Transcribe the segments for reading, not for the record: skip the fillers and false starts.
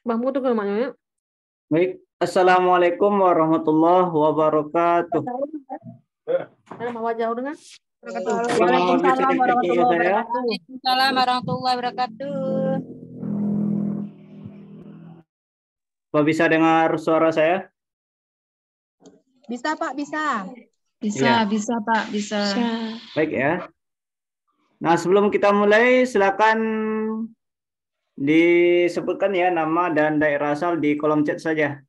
Bang Putu ke rumahnya. Baik, Assalamualaikum warahmatullahi wabarakatuh. Ada mau jauh dengan? Bisa Waalaikumsalam dicek ya warahmatullahi saya? wabarakatuh. Waalaikumsalam warahmatullahi wabarakatuh. Apa bisa dengar suara saya? Bisa Pak, bisa. Iya. Bisa Pak, bisa. Baik ya. Nah, sebelum kita mulai, silakan disebutkan ya nama dan daerah asal di kolom chat saja.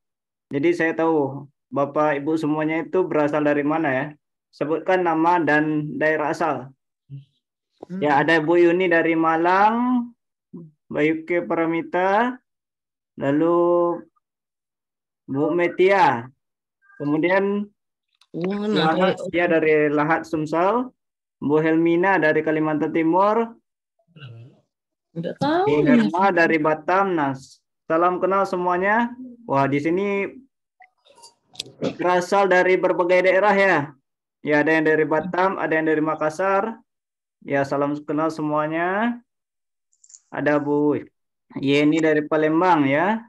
Jadi saya tahu Bapak Ibu semuanya itu berasal dari mana ya. Sebutkan nama dan daerah asal. Ya, ada Bu Yuni dari Malang, Bayuke Paramita, lalu Bu Metia. Kemudian Lahat ya dari Lahat Sumsel, Bu Helmina dari Kalimantan Timur, Herma dari Batam. Nah, salam kenal semuanya. Wah, di sini berasal dari berbagai daerah ya. Ya, ada yang dari Batam, ada yang dari Makassar. Ya, salam kenal semuanya. Ada Bu Yeni dari Palembang ya.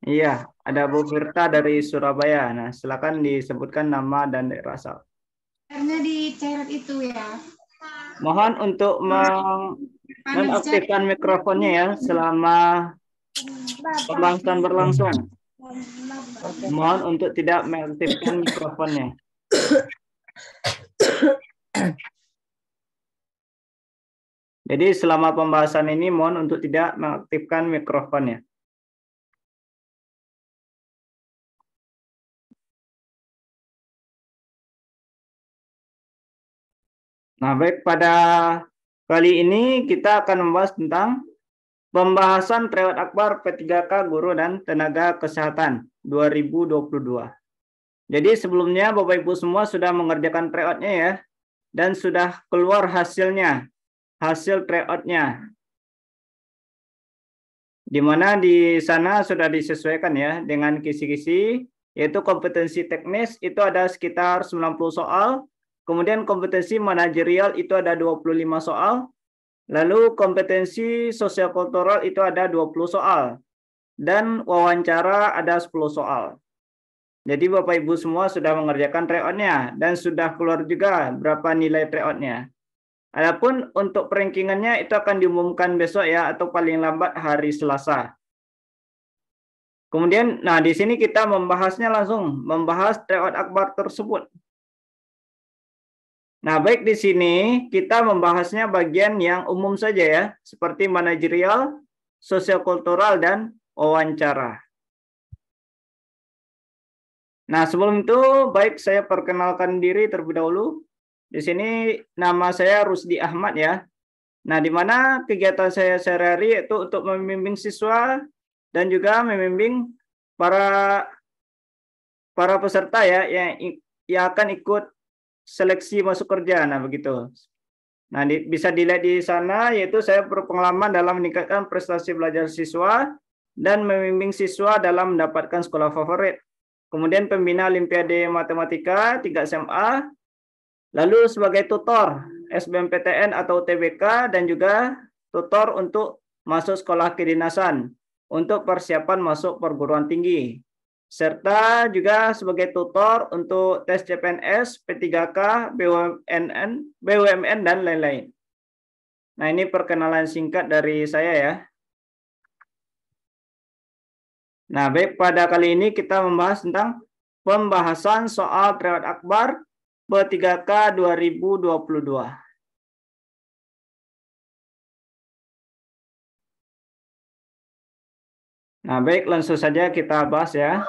Iya, ada Bu Firta dari Surabaya. Nah, silakan disebutkan nama dan daerah asal. Karena di cairan itu ya. Mohon untuk menaktifkan mikrofonnya ya selama pembahasan berlangsung. Mohon untuk tidak mengaktifkan mikrofonnya. Jadi selama pembahasan ini mohon untuk tidak mengaktifkan mikrofonnya. Nah, baik, pada kali ini kita akan membahas tentang pembahasan Tryout Akbar P3K Guru dan Tenaga Kesehatan 2022. Jadi sebelumnya Bapak Ibu semua sudah mengerjakan tryout-nya ya, dan sudah keluar hasilnya, hasil tryout-nya. Di mana di sana sudah disesuaikan ya dengan kisi-kisi, yaitu kompetensi teknis itu ada sekitar 90 soal, kemudian kompetensi manajerial itu ada 25 soal, lalu kompetensi sosial kultural itu ada 20 soal, dan wawancara ada 10 soal. Jadi Bapak Ibu semua sudah mengerjakan tryout-nya dan sudah keluar juga berapa nilai tryout-nya. Adapun untuk perankingannya itu akan diumumkan besok ya, atau paling lambat hari Selasa. Kemudian, nah di sini kita membahasnya langsung, membahas tryout akbar tersebut. Nah, baik, di sini kita membahasnya bagian yang umum saja ya, seperti manajerial, sosiokultural, dan wawancara. Nah, sebelum itu, baik saya perkenalkan diri terlebih dahulu. Di sini nama saya Rusdi Ahmad ya. Nah, di mana kegiatan saya sehari-hari itu untuk membimbing siswa dan juga membimbing para peserta ya yang akan ikut seleksi masuk kerja. Nah, begitu. Nah, bisa dilihat di sana, yaitu saya berpengalaman dalam meningkatkan prestasi belajar siswa dan membimbing siswa dalam mendapatkan sekolah favorit. Kemudian pembina Olimpiade Matematika 3 SMA, lalu sebagai tutor SBMPTN atau UTBK, dan juga tutor untuk masuk sekolah kedinasan untuk persiapan masuk perguruan tinggi. Serta juga sebagai tutor untuk tes CPNS, P3K, BUMN, dan lain-lain. Nah, ini perkenalan singkat dari saya ya. Nah, baik, pada kali ini kita membahas tentang pembahasan soal Tryout Akbar P3K 2022. Nah, baik, langsung saja kita bahas ya.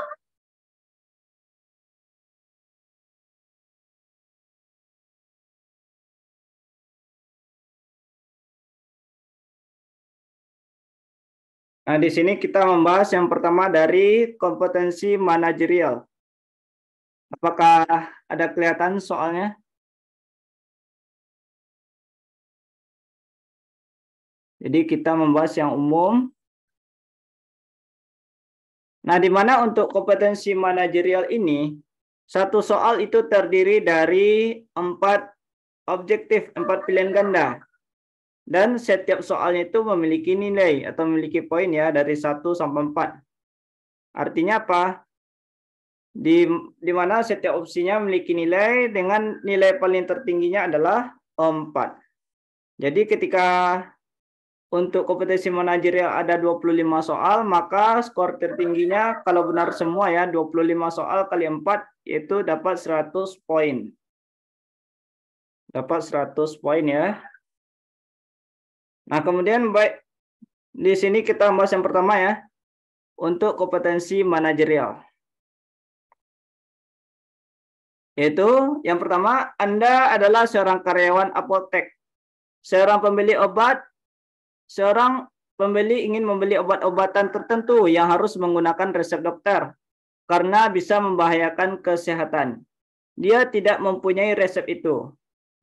Nah, di sini kita membahas yang pertama dari kompetensi manajerial. Apakah ada kelihatan soalnya? Jadi kita membahas yang umum. Nah, di mana untuk kompetensi manajerial ini, satu soal itu terdiri dari 4 objektif, 4 pilihan ganda. Dan setiap soalnya itu memiliki nilai atau memiliki poin ya dari 1 sampai 4. Artinya apa? Di mana setiap opsinya memiliki nilai dengan nilai paling tertingginya adalah 4. Jadi ketika untuk kompetensi manajerial ada 25 soal, maka skor tertingginya kalau benar semua ya 25 soal kali 4 itu dapat 100 poin. Dapat 100 poin ya. Nah, kemudian baik di sini kita bahas yang pertama ya. Untuk kompetensi manajerial. Yaitu yang pertama, Anda adalah seorang karyawan apotek. Seorang pembeli obat, seorang pembeli ingin membeli obat-obatan tertentu yang harus menggunakan resep dokter karena bisa membahayakan kesehatan. Dia tidak mempunyai resep itu.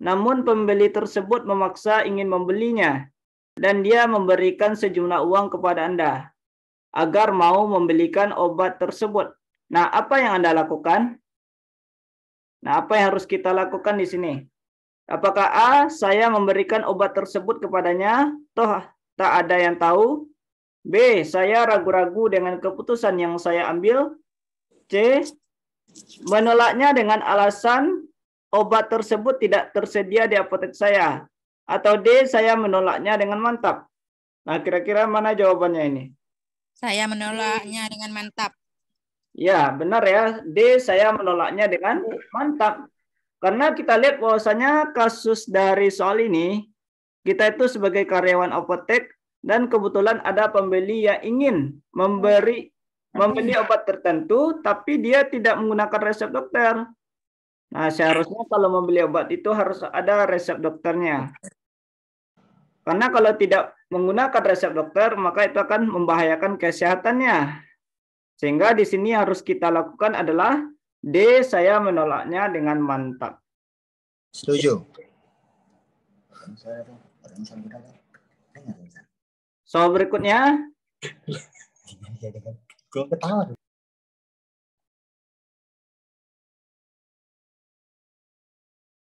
Namun pembeli tersebut memaksa ingin membelinya dan dia memberikan sejumlah uang kepada Anda agar mau membelikan obat tersebut. Nah, apa yang Anda lakukan? Nah, apa yang harus kita lakukan di sini? Apakah A, saya memberikan obat tersebut kepadanya, toh tak ada yang tahu? B, saya ragu-ragu dengan keputusan yang saya ambil? C, menolaknya dengan alasan obat tersebut tidak tersedia di apotek saya? Atau D, saya menolaknya dengan mantap? Nah, kira-kira mana jawabannya ini? Saya menolaknya dengan mantap. Ya, benar ya. D, saya menolaknya dengan mantap. Karena kita lihat bahwasanya kasus dari soal ini, kita itu sebagai karyawan apotek dan kebetulan ada pembeli yang ingin membeli obat tertentu, tapi dia tidak menggunakan resep dokter. Nah, seharusnya kalau membeli obat itu harus ada resep dokternya. Karena kalau tidak menggunakan resep dokter, maka itu akan membahayakan kesehatannya. Sehingga di sini harus kita lakukan adalah D, saya menolaknya dengan mantap. Setuju. Soal berikutnya.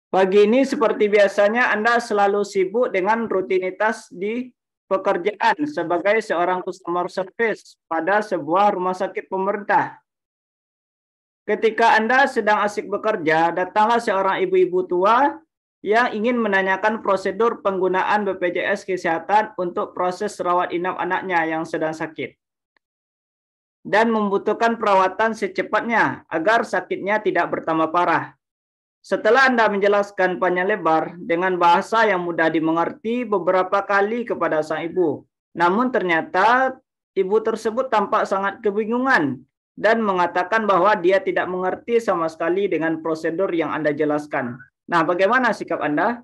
Pagi ini seperti biasanya Anda selalu sibuk dengan rutinitas di pekerjaan sebagai seorang customer service pada sebuah rumah sakit pemerintah. Ketika Anda sedang asik bekerja, datanglah seorang ibu-ibu tua yang ingin menanyakan prosedur penggunaan BPJS Kesehatan untuk proses rawat inap anaknya yang sedang sakit dan membutuhkan perawatan secepatnya agar sakitnya tidak bertambah parah. Setelah Anda menjelaskan panjang lebar dengan bahasa yang mudah dimengerti beberapa kali kepada sang ibu, namun ternyata ibu tersebut tampak sangat kebingungan dan mengatakan bahwa dia tidak mengerti sama sekali dengan prosedur yang Anda jelaskan. Nah, bagaimana sikap Anda?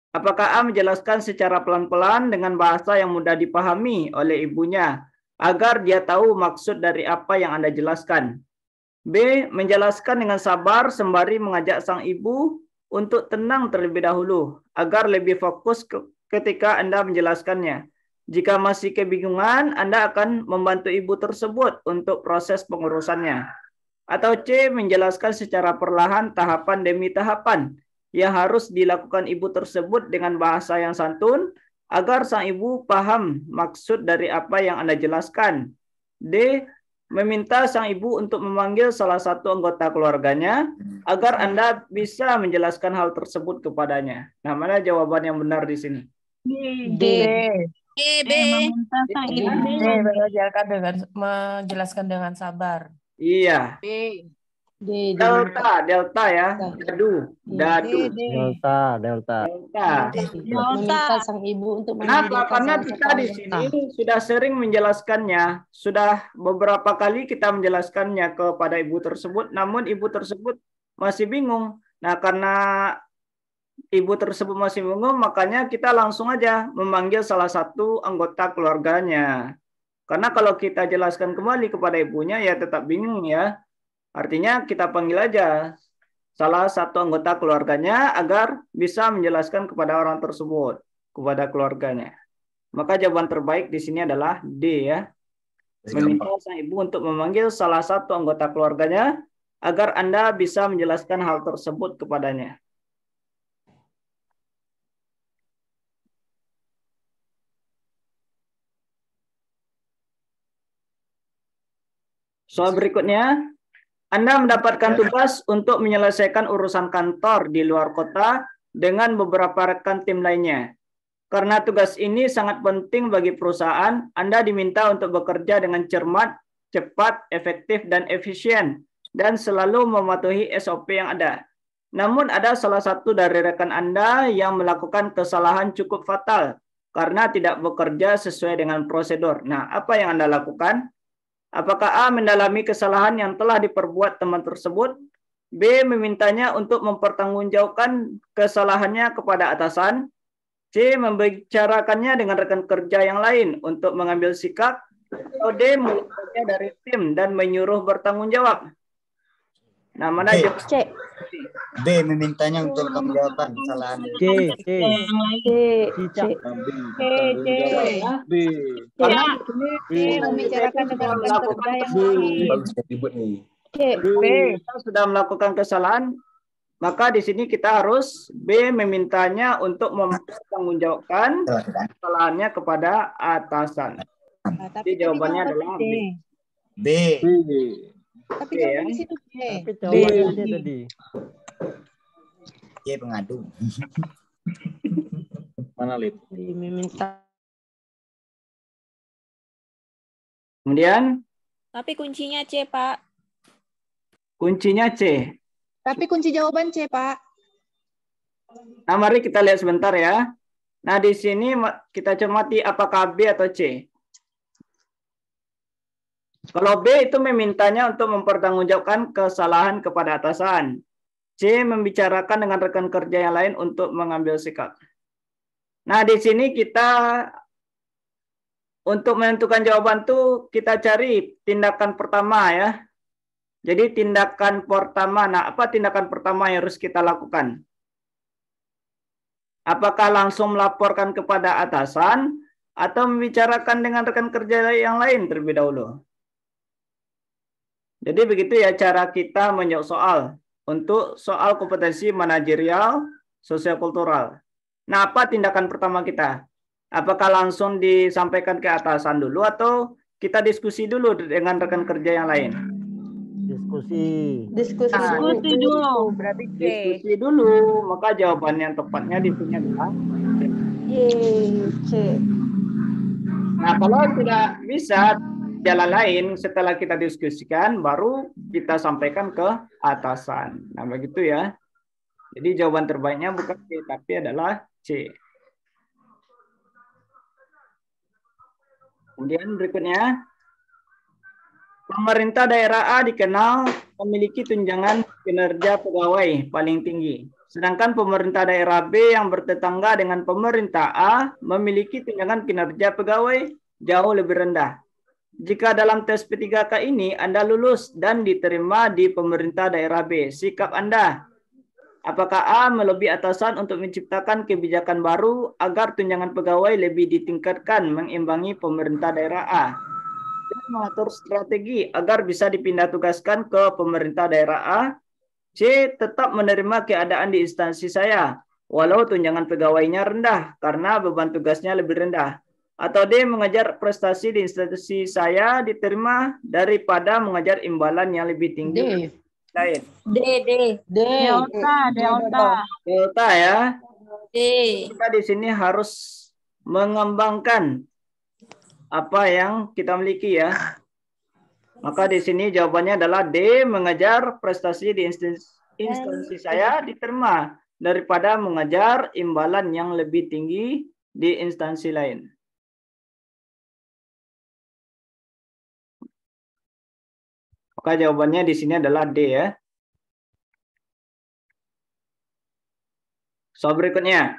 Apakah A menjelaskan secara pelan-pelan dengan bahasa yang mudah dipahami oleh ibunya agar dia tahu maksud dari apa yang Anda jelaskan? B, menjelaskan dengan sabar sembari mengajak sang ibu untuk tenang terlebih dahulu agar lebih fokus ketika Anda menjelaskannya. Jika masih kebingungan, Anda akan membantu ibu tersebut untuk proses pengurusannya. Atau C, menjelaskan secara perlahan tahapan demi tahapan yang harus dilakukan ibu tersebut dengan bahasa yang santun agar sang ibu paham maksud dari apa yang Anda jelaskan. D, meminta sang ibu untuk memanggil salah satu anggota keluarganya agar Anda bisa menjelaskan hal tersebut kepadanya. Nah, mana jawaban yang benar di sini? D. B. Meminta sang ibu menjelaskan dengan sabar. Iya. B. D. Delta ya. Dadu. Delta. Meminta sang ibu untuk Kenapa? memanggilkan Karena salah kita satu di anggota. sini sudah sering menjelaskannya. Sudah beberapa kali kita menjelaskannya kepada ibu tersebut, namun ibu tersebut masih bingung. Nah, karena ibu tersebut masih bingung, makanya kita langsung aja memanggil salah satu anggota keluarganya. Karena kalau kita jelaskan kembali kepada ibunya, ya tetap bingung ya. Artinya kita panggil aja salah satu anggota keluarganya agar bisa menjelaskan kepada orang tersebut, kepada keluarganya. Maka jawaban terbaik di sini adalah D ya. Meminta sang ibu untuk memanggil salah satu anggota keluarganya agar Anda bisa menjelaskan hal tersebut kepadanya. Soal berikutnya, Anda mendapatkan tugas untuk menyelesaikan urusan kantor di luar kota dengan beberapa rekan tim lainnya. Karena tugas ini sangat penting bagi perusahaan, Anda diminta untuk bekerja dengan cermat, cepat, efektif, dan efisien, dan selalu mematuhi SOP yang ada. Namun ada salah satu dari rekan Anda yang melakukan kesalahan cukup fatal karena tidak bekerja sesuai dengan prosedur. Nah, apa yang Anda lakukan? Apakah A mendalami kesalahan yang telah diperbuat teman tersebut? B memintanya untuk mempertanggungjawabkan kesalahannya kepada atasan? C membicarakannya dengan rekan kerja yang lain untuk mengambil sikap? Atau D mengusirnya dari tim dan menyuruh bertanggung jawab? Nah, mana B. jawab? C. B memintanya untuk menjawabkan kesalahan. C. C. C. B. Karena membicarakan dengan rekan kerja yang lain. C. kita sudah melakukan kesalahan, maka di sini kita harus B memintanya untuk mempertanggungjawabkan kesalahannya kepada atasan. Jadi jawabannya adalah B. B. Tapi Oke, kan ya. di situ C. Tapi jawabannya C tadi. C pengadu. Mana Lip? Meminta. Kemudian Tapi kuncinya C, Pak. kuncinya C. Tapi kunci jawaban C, Pak. Nah, mari kita lihat sebentar ya. Nah, di sini kita cermati apakah B atau C. Kalau B itu memintanya untuk mempertanggungjawabkan kesalahan kepada atasan. C membicarakan dengan rekan kerja yang lain untuk mengambil sikap. Nah, di sini kita untuk menentukan jawaban tuh kita cari tindakan pertama ya. Jadi tindakan pertama, nah apa tindakan pertama yang harus kita lakukan? Apakah langsung melaporkan kepada atasan atau membicarakan dengan rekan kerja yang lain terlebih dahulu? Jadi begitu ya cara kita menjawab soal untuk soal kompetensi manajerial sosiokultural. Nah, apa tindakan pertama kita? Apakah langsung disampaikan ke atasan dulu atau kita diskusi dulu dengan rekan kerja yang lain? Diskusi dulu. Berarti C. Diskusi dulu, maka jawaban yang tepatnya di sini adalah C. Nah, kalau tidak bisa jalan lain setelah kita diskusikan, baru kita sampaikan ke atasan. Nah, begitu ya. Jadi jawaban terbaiknya bukan C, tapi adalah C. Kemudian berikutnya, pemerintah daerah A dikenal memiliki tunjangan kinerja pegawai paling tinggi. Sedangkan pemerintah daerah B yang bertetangga dengan pemerintah A memiliki tunjangan kinerja pegawai jauh lebih rendah. Jika dalam tes P3K ini Anda lulus dan diterima di pemerintah daerah B, sikap Anda, apakah A melebihi atasan untuk menciptakan kebijakan baru agar tunjangan pegawai lebih ditingkatkan mengimbangi pemerintah daerah A? Dan mengatur strategi agar bisa dipindah tugaskan ke pemerintah daerah A. C. Tetap menerima keadaan di instansi saya, walau tunjangan pegawainya rendah karena beban tugasnya lebih rendah. Atau D. Mengejar prestasi di instansi saya diterima daripada mengejar imbalan yang lebih tinggi. Lain. D. Delta ya. D. Kita di sini harus mengembangkan apa yang kita miliki ya. Maka di sini jawabannya adalah D, mengejar prestasi di instansi saya diterima daripada mengejar imbalan yang lebih tinggi di instansi lain. Maka jawabannya di sini adalah D ya. Soal berikutnya.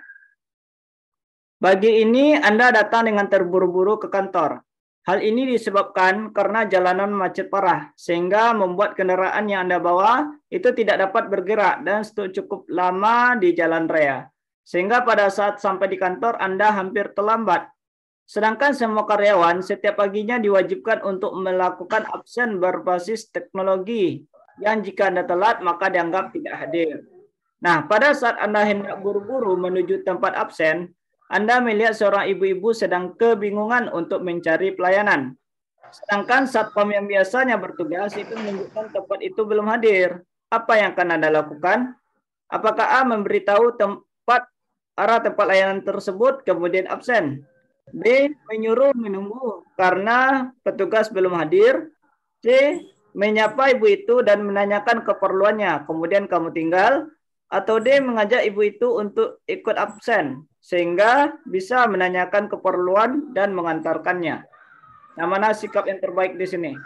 Bagi ini Anda datang dengan terburu-buru ke kantor. Hal ini disebabkan karena jalanan macet parah, sehingga membuat kendaraan yang Anda bawa itu tidak dapat bergerak dan cukup lama di jalan raya. Sehingga pada saat sampai di kantor Anda hampir terlambat. Sedangkan semua karyawan setiap paginya diwajibkan untuk melakukan absen berbasis teknologi, yang jika Anda telat maka dianggap tidak hadir. Nah, pada saat Anda hendak buru-buru menuju tempat absen, Anda melihat seorang ibu-ibu sedang kebingungan untuk mencari pelayanan. Sedangkan satpam yang biasanya bertugas itu menunjukkan tempat itu belum hadir. Apa yang akan Anda lakukan? Apakah A. memberitahu arah tempat layanan tersebut kemudian absen? B. menyuruh menunggu karena petugas belum hadir? C. menyapa ibu itu dan menanyakan keperluannya, kemudian kamu tinggal? Atau D. mengajak ibu itu untuk ikut absen sehingga bisa menanyakan keperluan dan mengantarkannya? Nah, mana sikap yang terbaik di sini?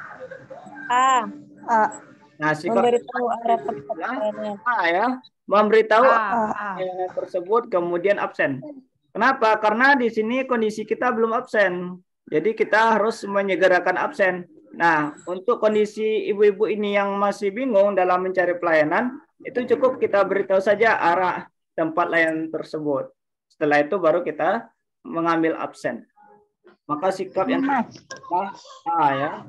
A. Nah, sikap Memberitahu arah tempat layanan. A ya, memberitahu A. layanan tersebut kemudian absen. Kenapa? Karena di sini kondisi kita belum absen. Jadi kita harus menyegerakan absen. Nah, untuk kondisi ibu-ibu ini yang masih bingung dalam mencari pelayanan, itu cukup kita beritahu saja arah tempat layanan tersebut. Setelah itu baru kita mengambil absen. Maka sikap yang A ya.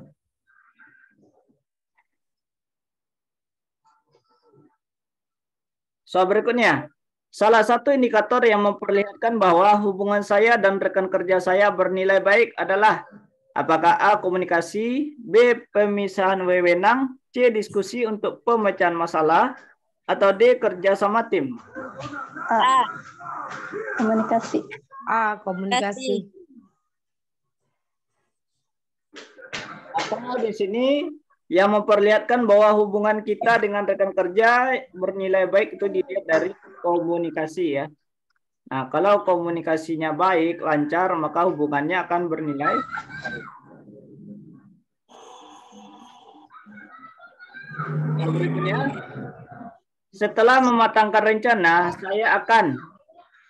Soal berikutnya. Salah satu indikator yang memperlihatkan bahwa hubungan saya dan rekan kerja saya bernilai baik adalah apakah A. komunikasi, B. pemisahan wewenang, C. diskusi untuk pemecahan masalah, atau D. kerja sama tim? A. Komunikasi. A. Komunikasi. Atau di sini yang memperlihatkan bahwa hubungan kita dengan rekan kerja bernilai baik itu dilihat dari komunikasi ya. Nah, kalau komunikasinya baik, lancar, maka hubungannya akan bernilai baik. Yang berikutnya, setelah mematangkan rencana, saya akan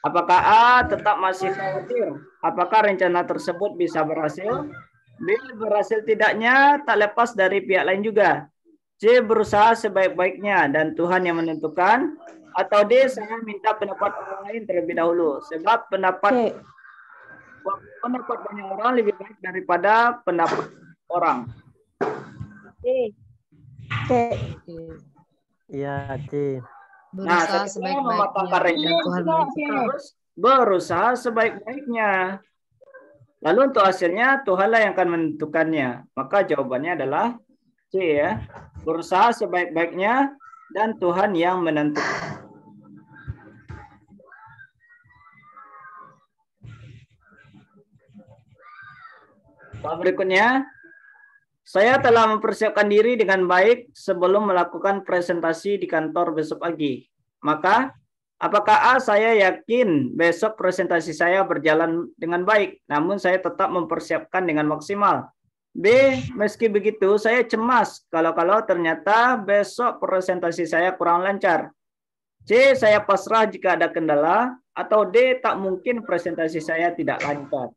apakah A. tetap masih khawatir apakah rencana tersebut bisa berhasil? B. berhasil tidaknya tak lepas dari pihak lain juga. C. berusaha sebaik-baiknya dan Tuhan yang menentukan. Atau D. saya minta pendapat orang lain terlebih dahulu. Sebab pendapat banyak orang lebih baik daripada pendapat orang. D. Iya, C. Nah, Berusaha setelah mematangkan sebaik-baiknya. rencana, Tuhan kita harus berusaha sebaik-baiknya. Lalu untuk hasilnya Tuhanlah yang akan menentukannya. Maka jawabannya adalah C ya. Berusaha sebaik-baiknya dan Tuhan yang menentukan. Berikutnya, saya telah mempersiapkan diri dengan baik sebelum melakukan presentasi di kantor besok pagi. Maka apakah A. saya yakin besok presentasi saya berjalan dengan baik, namun saya tetap mempersiapkan dengan maksimal? B. meski begitu, saya cemas kalau ternyata besok presentasi saya kurang lancar. C. saya pasrah jika ada kendala. Atau D. tak mungkin presentasi saya tidak lancar.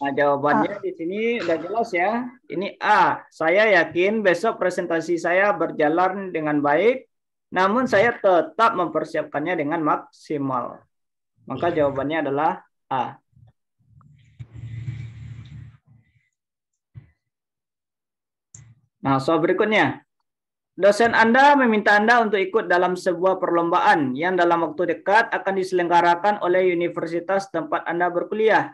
Nah, jawabannya di sini udah jelas ya. Ini A. saya yakin besok presentasi saya berjalan dengan baik, namun saya tetap mempersiapkannya dengan maksimal. Maka jawabannya adalah A. Nah, soal berikutnya. Dosen Anda meminta Anda untuk ikut dalam sebuah perlombaan yang dalam waktu dekat akan diselenggarakan oleh universitas tempat Anda berkuliah.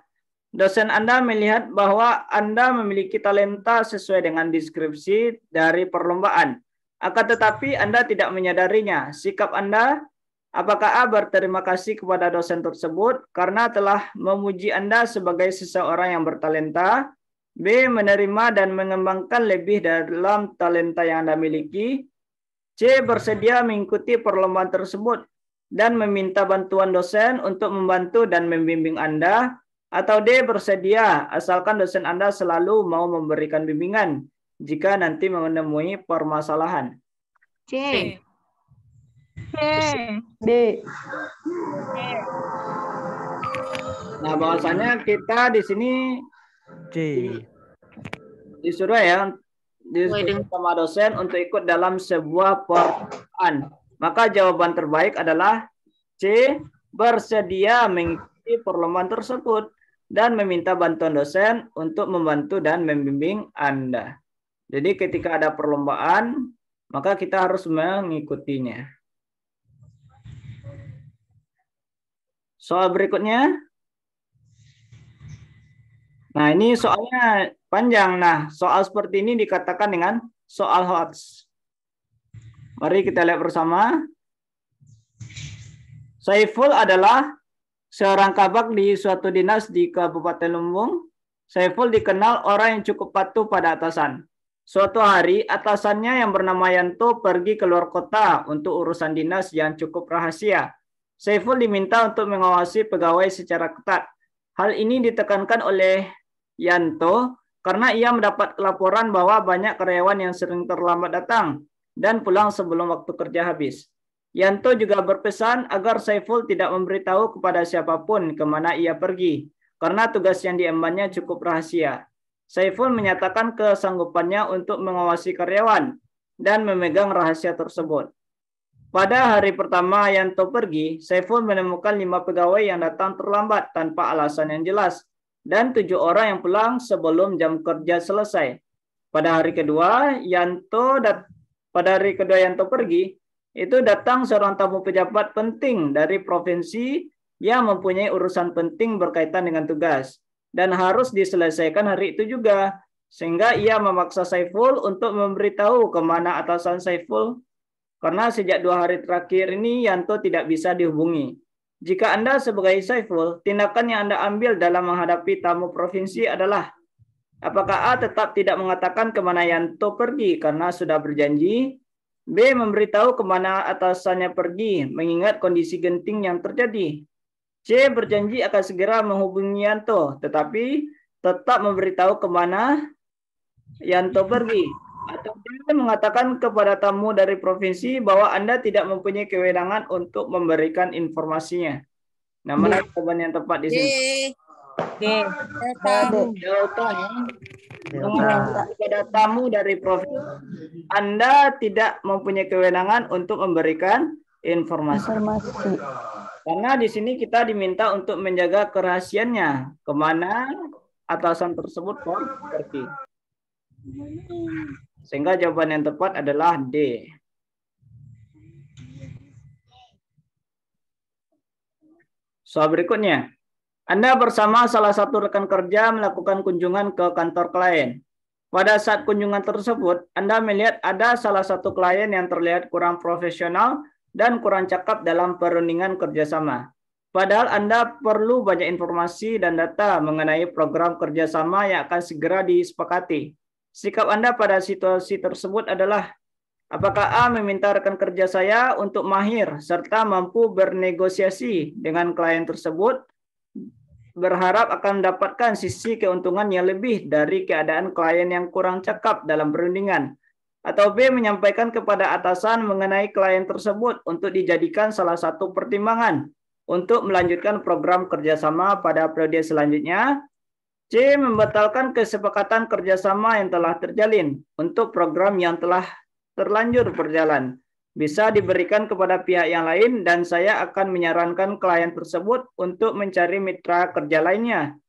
Dosen Anda melihat bahwa Anda memiliki talenta sesuai dengan deskripsi dari perlombaan. Akan tetapi Anda tidak menyadarinya. Sikap Anda, apakah A. berterima kasih kepada dosen tersebut karena telah memuji Anda sebagai seseorang yang bertalenta? B. menerima dan mengembangkan lebih dalam talenta yang Anda miliki? C. bersedia mengikuti perlombaan tersebut dan meminta bantuan dosen untuk membantu dan membimbing Anda? Atau D. bersedia asalkan dosen Anda selalu mau memberikan bimbingan jika nanti menemui permasalahan? C. D. Nah, bahwasanya kita di sini C. disuruh ya, disuruh sama dosen untuk ikut dalam sebuah perlombaan. Maka jawaban terbaik adalah C. bersedia mengikuti perlombaan tersebut dan meminta bantuan dosen untuk membantu dan membimbing Anda. Jadi ketika ada perlombaan, maka kita harus mengikutinya. Soal berikutnya. Nah, ini soalnya panjang. Nah, soal seperti ini dikatakan dengan soal hoax. Mari kita lihat bersama. Saiful adalah seorang kabak di suatu dinas di Kabupaten Lumbung. Saiful dikenal orang yang cukup patuh pada atasan. Suatu hari, atasannya yang bernama Yanto pergi keluar kota untuk urusan dinas yang cukup rahasia. Saiful diminta untuk mengawasi pegawai secara ketat. Hal ini ditekankan oleh Yanto karena ia mendapat laporan bahwa banyak karyawan yang sering terlambat datang dan pulang sebelum waktu kerja habis. Yanto juga berpesan agar Saiful tidak memberitahu kepada siapapun kemana ia pergi, karena tugas yang diembannya cukup rahasia. Saiful menyatakan kesanggupannya untuk mengawasi karyawan dan memegang rahasia tersebut. Pada hari pertama Yanto pergi, Saiful menemukan 5 pegawai yang datang terlambat tanpa alasan yang jelas dan 7 orang yang pulang sebelum jam kerja selesai. Pada hari kedua Yanto pergi, itu datang seorang tamu pejabat penting dari provinsi yang mempunyai urusan penting berkaitan dengan tugas dan harus diselesaikan hari itu juga, sehingga ia memaksa Saiful untuk memberitahu kemana atasan Saiful, karena sejak 2 hari terakhir ini Yanto tidak bisa dihubungi. Jika Anda sebagai Saiful, tindakan yang Anda ambil dalam menghadapi tamu provinsi adalah, apakah A tetap tidak mengatakan kemana Yanto pergi karena sudah berjanji, B memberitahu kemana atasannya pergi mengingat kondisi genting yang terjadi, C berjanji akan segera menghubungi Yanto tetapi tetap memberitahu kemana Yanto pergi, atau D mengatakan kepada tamu dari provinsi bahwa Anda tidak mempunyai kewenangan untuk memberikan informasinya. Nah, mana jawaban yang tepat di sini? Kepada tamu dari provinsi, Anda tidak mempunyai kewenangan untuk memberikan informasi. Karena di sini kita diminta untuk menjaga kerahasiaannya, kemana atasan tersebut pergi. Sehingga jawaban yang tepat adalah D. Soal berikutnya. Anda bersama salah satu rekan kerja melakukan kunjungan ke kantor klien. Pada saat kunjungan tersebut, Anda melihat ada salah satu klien yang terlihat kurang profesional dan kurang cakap dalam perundingan kerjasama. Padahal Anda perlu banyak informasi dan data mengenai program kerjasama yang akan segera disepakati. Sikap Anda pada situasi tersebut adalah, apakah A meminta rekan kerja saya untuk mahir serta mampu bernegosiasi dengan klien tersebut, berharap akan mendapatkan sisi keuntungan yang lebih dari keadaan klien yang kurang cakap dalam perundingan, atau B menyampaikan kepada atasan mengenai klien tersebut untuk dijadikan salah satu pertimbangan untuk melanjutkan program kerjasama pada periode selanjutnya, C membatalkan kesepakatan kerjasama yang telah terjalin untuk program yang telah terlanjur berjalan, bisa diberikan kepada pihak yang lain dan saya akan menyarankan klien tersebut untuk mencari mitra kerja lainnya.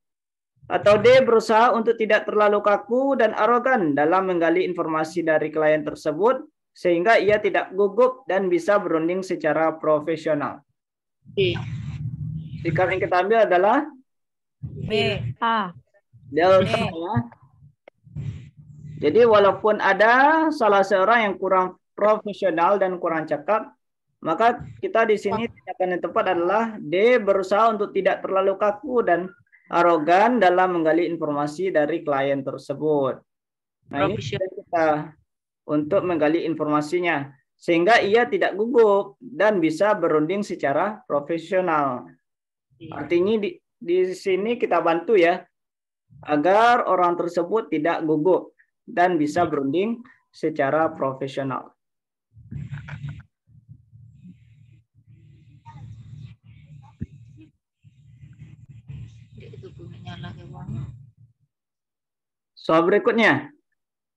Atau D berusaha untuk tidak terlalu kaku dan arogan dalam menggali informasi dari klien tersebut sehingga ia tidak gugup dan bisa berunding secara profesional. Sikap yang kita ambil adalah B. A. Delta ya. Jadi walaupun ada salah seorang yang kurang profesional dan kurang cakap, maka kita di sini tindakan yang tepat adalah D berusaha untuk tidak terlalu kaku dan arogan dalam menggali informasi dari klien tersebut. Nah, ini kita untuk menggali informasinya sehingga ia tidak gugup dan bisa berunding secara profesional. Artinya di sini kita bantu ya agar orang tersebut tidak gugup dan bisa berunding secara profesional. Soal berikutnya.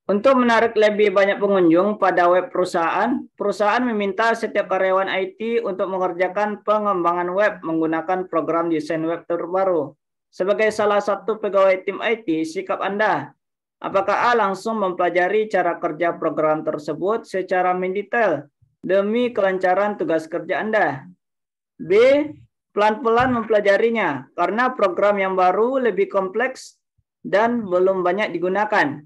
Untuk menarik lebih banyak pengunjung pada web perusahaan, perusahaan meminta setiap karyawan IT untuk mengerjakan pengembangan web menggunakan program desain web terbaru. Sebagai salah satu pegawai tim IT, sikap Anda, apakah A langsung mempelajari cara kerja program tersebut secara mendetail demi kelancaran tugas kerja Anda? B, pelan-pelan mempelajarinya karena program yang baru lebih kompleks dan belum banyak digunakan.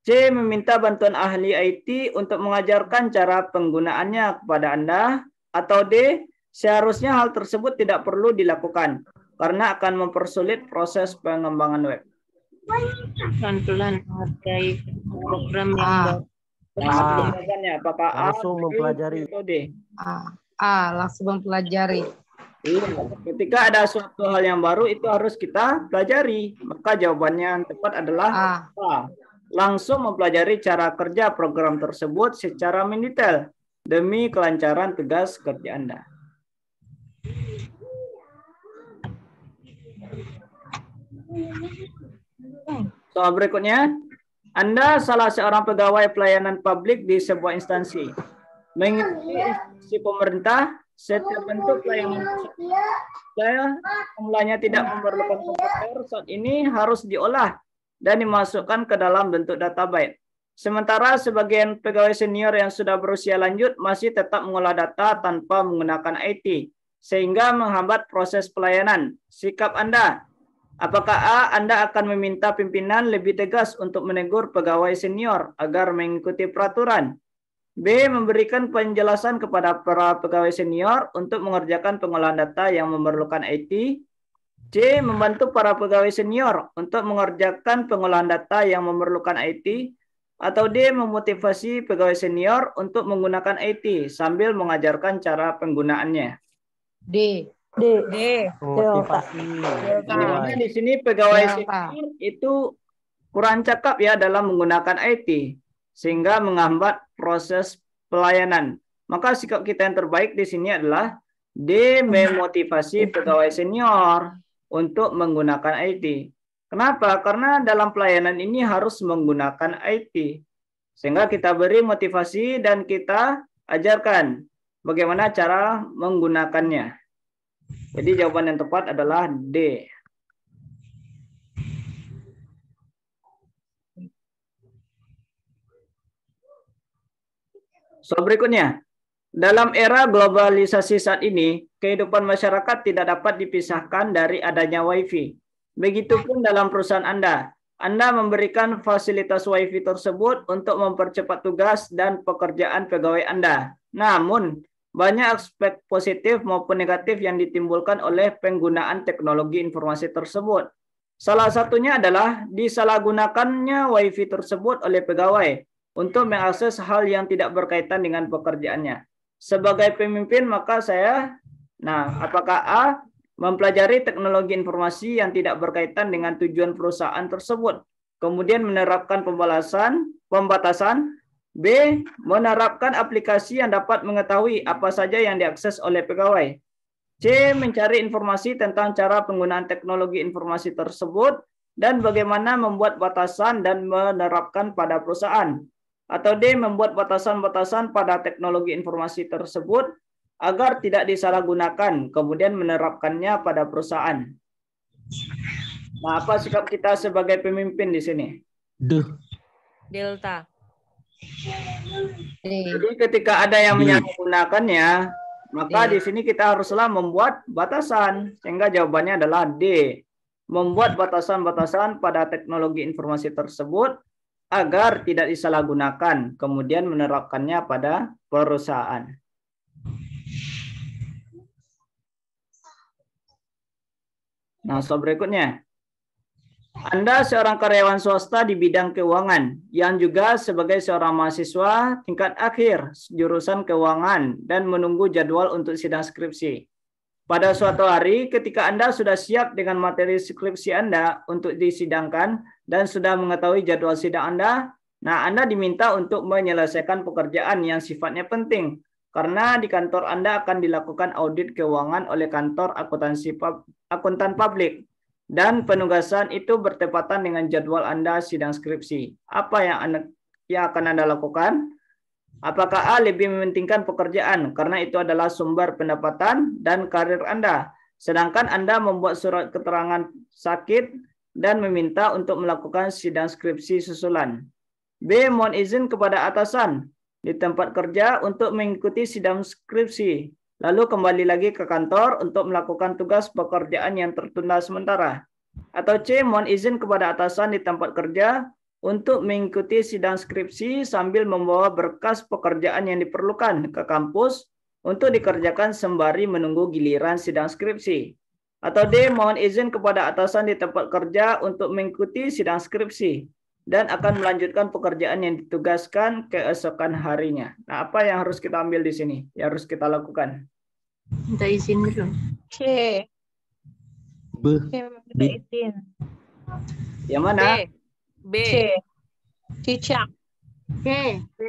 C. Meminta bantuan ahli IT untuk mengajarkan cara penggunaannya kepada Anda. Atau D. Seharusnya hal tersebut tidak perlu dilakukan karena akan mempersulit proses pengembangan web. Pelan-pelan menghargai program yang A. Nah, jawabannya apakah A, Langsung B, mempelajari. atau D? Langsung mempelajari. Iya, ketika ada suatu hal yang baru itu harus kita pelajari. Maka jawabannya yang tepat adalah A. Langsung mempelajari cara kerja program tersebut secara mendetail demi kelancaran tugas kerja Anda. Soal berikutnya, Anda salah seorang pegawai pelayanan publik di sebuah instansi. Mengikuti instansi pemerintah, setiap bentuk pelayanan saya jumlahnya tidak memerlukan komputer saat ini harus diolah dan dimasukkan ke dalam bentuk database. Sementara sebagian pegawai senior yang sudah berusia lanjut masih tetap mengolah data tanpa menggunakan IT, sehingga menghambat proses pelayanan. Sikap Anda, apakah A. Anda akan meminta pimpinan lebih tegas untuk menegur pegawai senior agar mengikuti peraturan? B. Memberikan penjelasan kepada para pegawai senior untuk mengerjakan pengolahan data yang memerlukan IT. C. Membantu para pegawai senior untuk mengerjakan pengolahan data yang memerlukan IT. Atau D. Memotivasi pegawai senior untuk menggunakan IT sambil mengajarkan cara penggunaannya. D. Motivasi. Dimana di sini pegawai senior itu kurang cakap ya dalam menggunakan IT sehingga menghambat proses pelayanan. Maka sikap kita yang terbaik di sini adalah D. Memotivasi pegawai senior untuk menggunakan IT. Kenapa? Karena dalam pelayanan ini harus menggunakan IT. Sehingga kita beri motivasi dan kita ajarkan bagaimana cara menggunakannya. Jadi jawaban yang tepat adalah D. Soal berikutnya. Dalam era globalisasi saat ini, kehidupan masyarakat tidak dapat dipisahkan dari adanya WiFi. Begitupun dalam perusahaan Anda. Anda memberikan fasilitas WiFi tersebut untuk mempercepat tugas dan pekerjaan pegawai Anda. Namun, banyak aspek positif maupun negatif yang ditimbulkan oleh penggunaan teknologi informasi tersebut. Salah satunya adalah disalahgunakannya WiFi tersebut oleh pegawai untuk mengakses hal yang tidak berkaitan dengan pekerjaannya. Sebagai pemimpin, maka apakah A. Mempelajari teknologi informasi yang tidak berkaitan dengan tujuan perusahaan tersebut, kemudian menerapkan pembatasan. B. Menerapkan aplikasi yang dapat mengetahui apa saja yang diakses oleh pegawai. C. Mencari informasi tentang cara penggunaan teknologi informasi tersebut dan bagaimana membuat batasan dan menerapkan pada perusahaan. Atau D. Membuat batasan-batasan pada teknologi informasi tersebut agar tidak disalahgunakan, kemudian menerapkannya pada perusahaan. Nah, apa sikap kita sebagai pemimpin di sini? Delta. Jadi ketika ada yang menyalahgunakannya, maka di sini kita haruslah membuat batasan. Sehingga jawabannya adalah D. Membuat batasan-batasan pada teknologi informasi tersebut agar tidak disalahgunakan, kemudian menerapkannya pada perusahaan. Nah, soal berikutnya. Anda seorang karyawan swasta di bidang keuangan yang juga sebagai seorang mahasiswa tingkat akhir jurusan keuangan dan menunggu jadwal untuk sidang skripsi. Pada suatu hari ketika Anda sudah siap dengan materi skripsi Anda untuk disidangkan dan sudah mengetahui jadwal sidang Anda, Anda diminta untuk menyelesaikan pekerjaan yang sifatnya penting karena di kantor Anda akan dilakukan audit keuangan oleh kantor akuntan publik. Dan penugasan itu bertepatan dengan jadwal Anda sidang skripsi. Apa yang akan Anda lakukan? Apakah A. Lebih mementingkan pekerjaan karena itu adalah sumber pendapatan dan karir Anda, sedangkan Anda membuat surat keterangan sakit dan meminta untuk melakukan sidang skripsi susulan. B. Mohon izin kepada atasan di tempat kerja untuk mengikuti sidang skripsi, lalu kembali lagi ke kantor untuk melakukan tugas pekerjaan yang tertunda sementara. Atau C, mohon izin kepada atasan di tempat kerja untuk mengikuti sidang skripsi sambil membawa berkas pekerjaan yang diperlukan ke kampus untuk dikerjakan sembari menunggu giliran sidang skripsi. Atau D, mohon izin kepada atasan di tempat kerja untuk mengikuti sidang skripsi dan akan melanjutkan pekerjaan yang ditugaskan keesokan harinya. Nah, apa yang harus kita ambil di sini? Yang harus kita lakukan? Minta izin dulu. C. B. Minta izin. Yang mana? B. C. Cicak. C. B.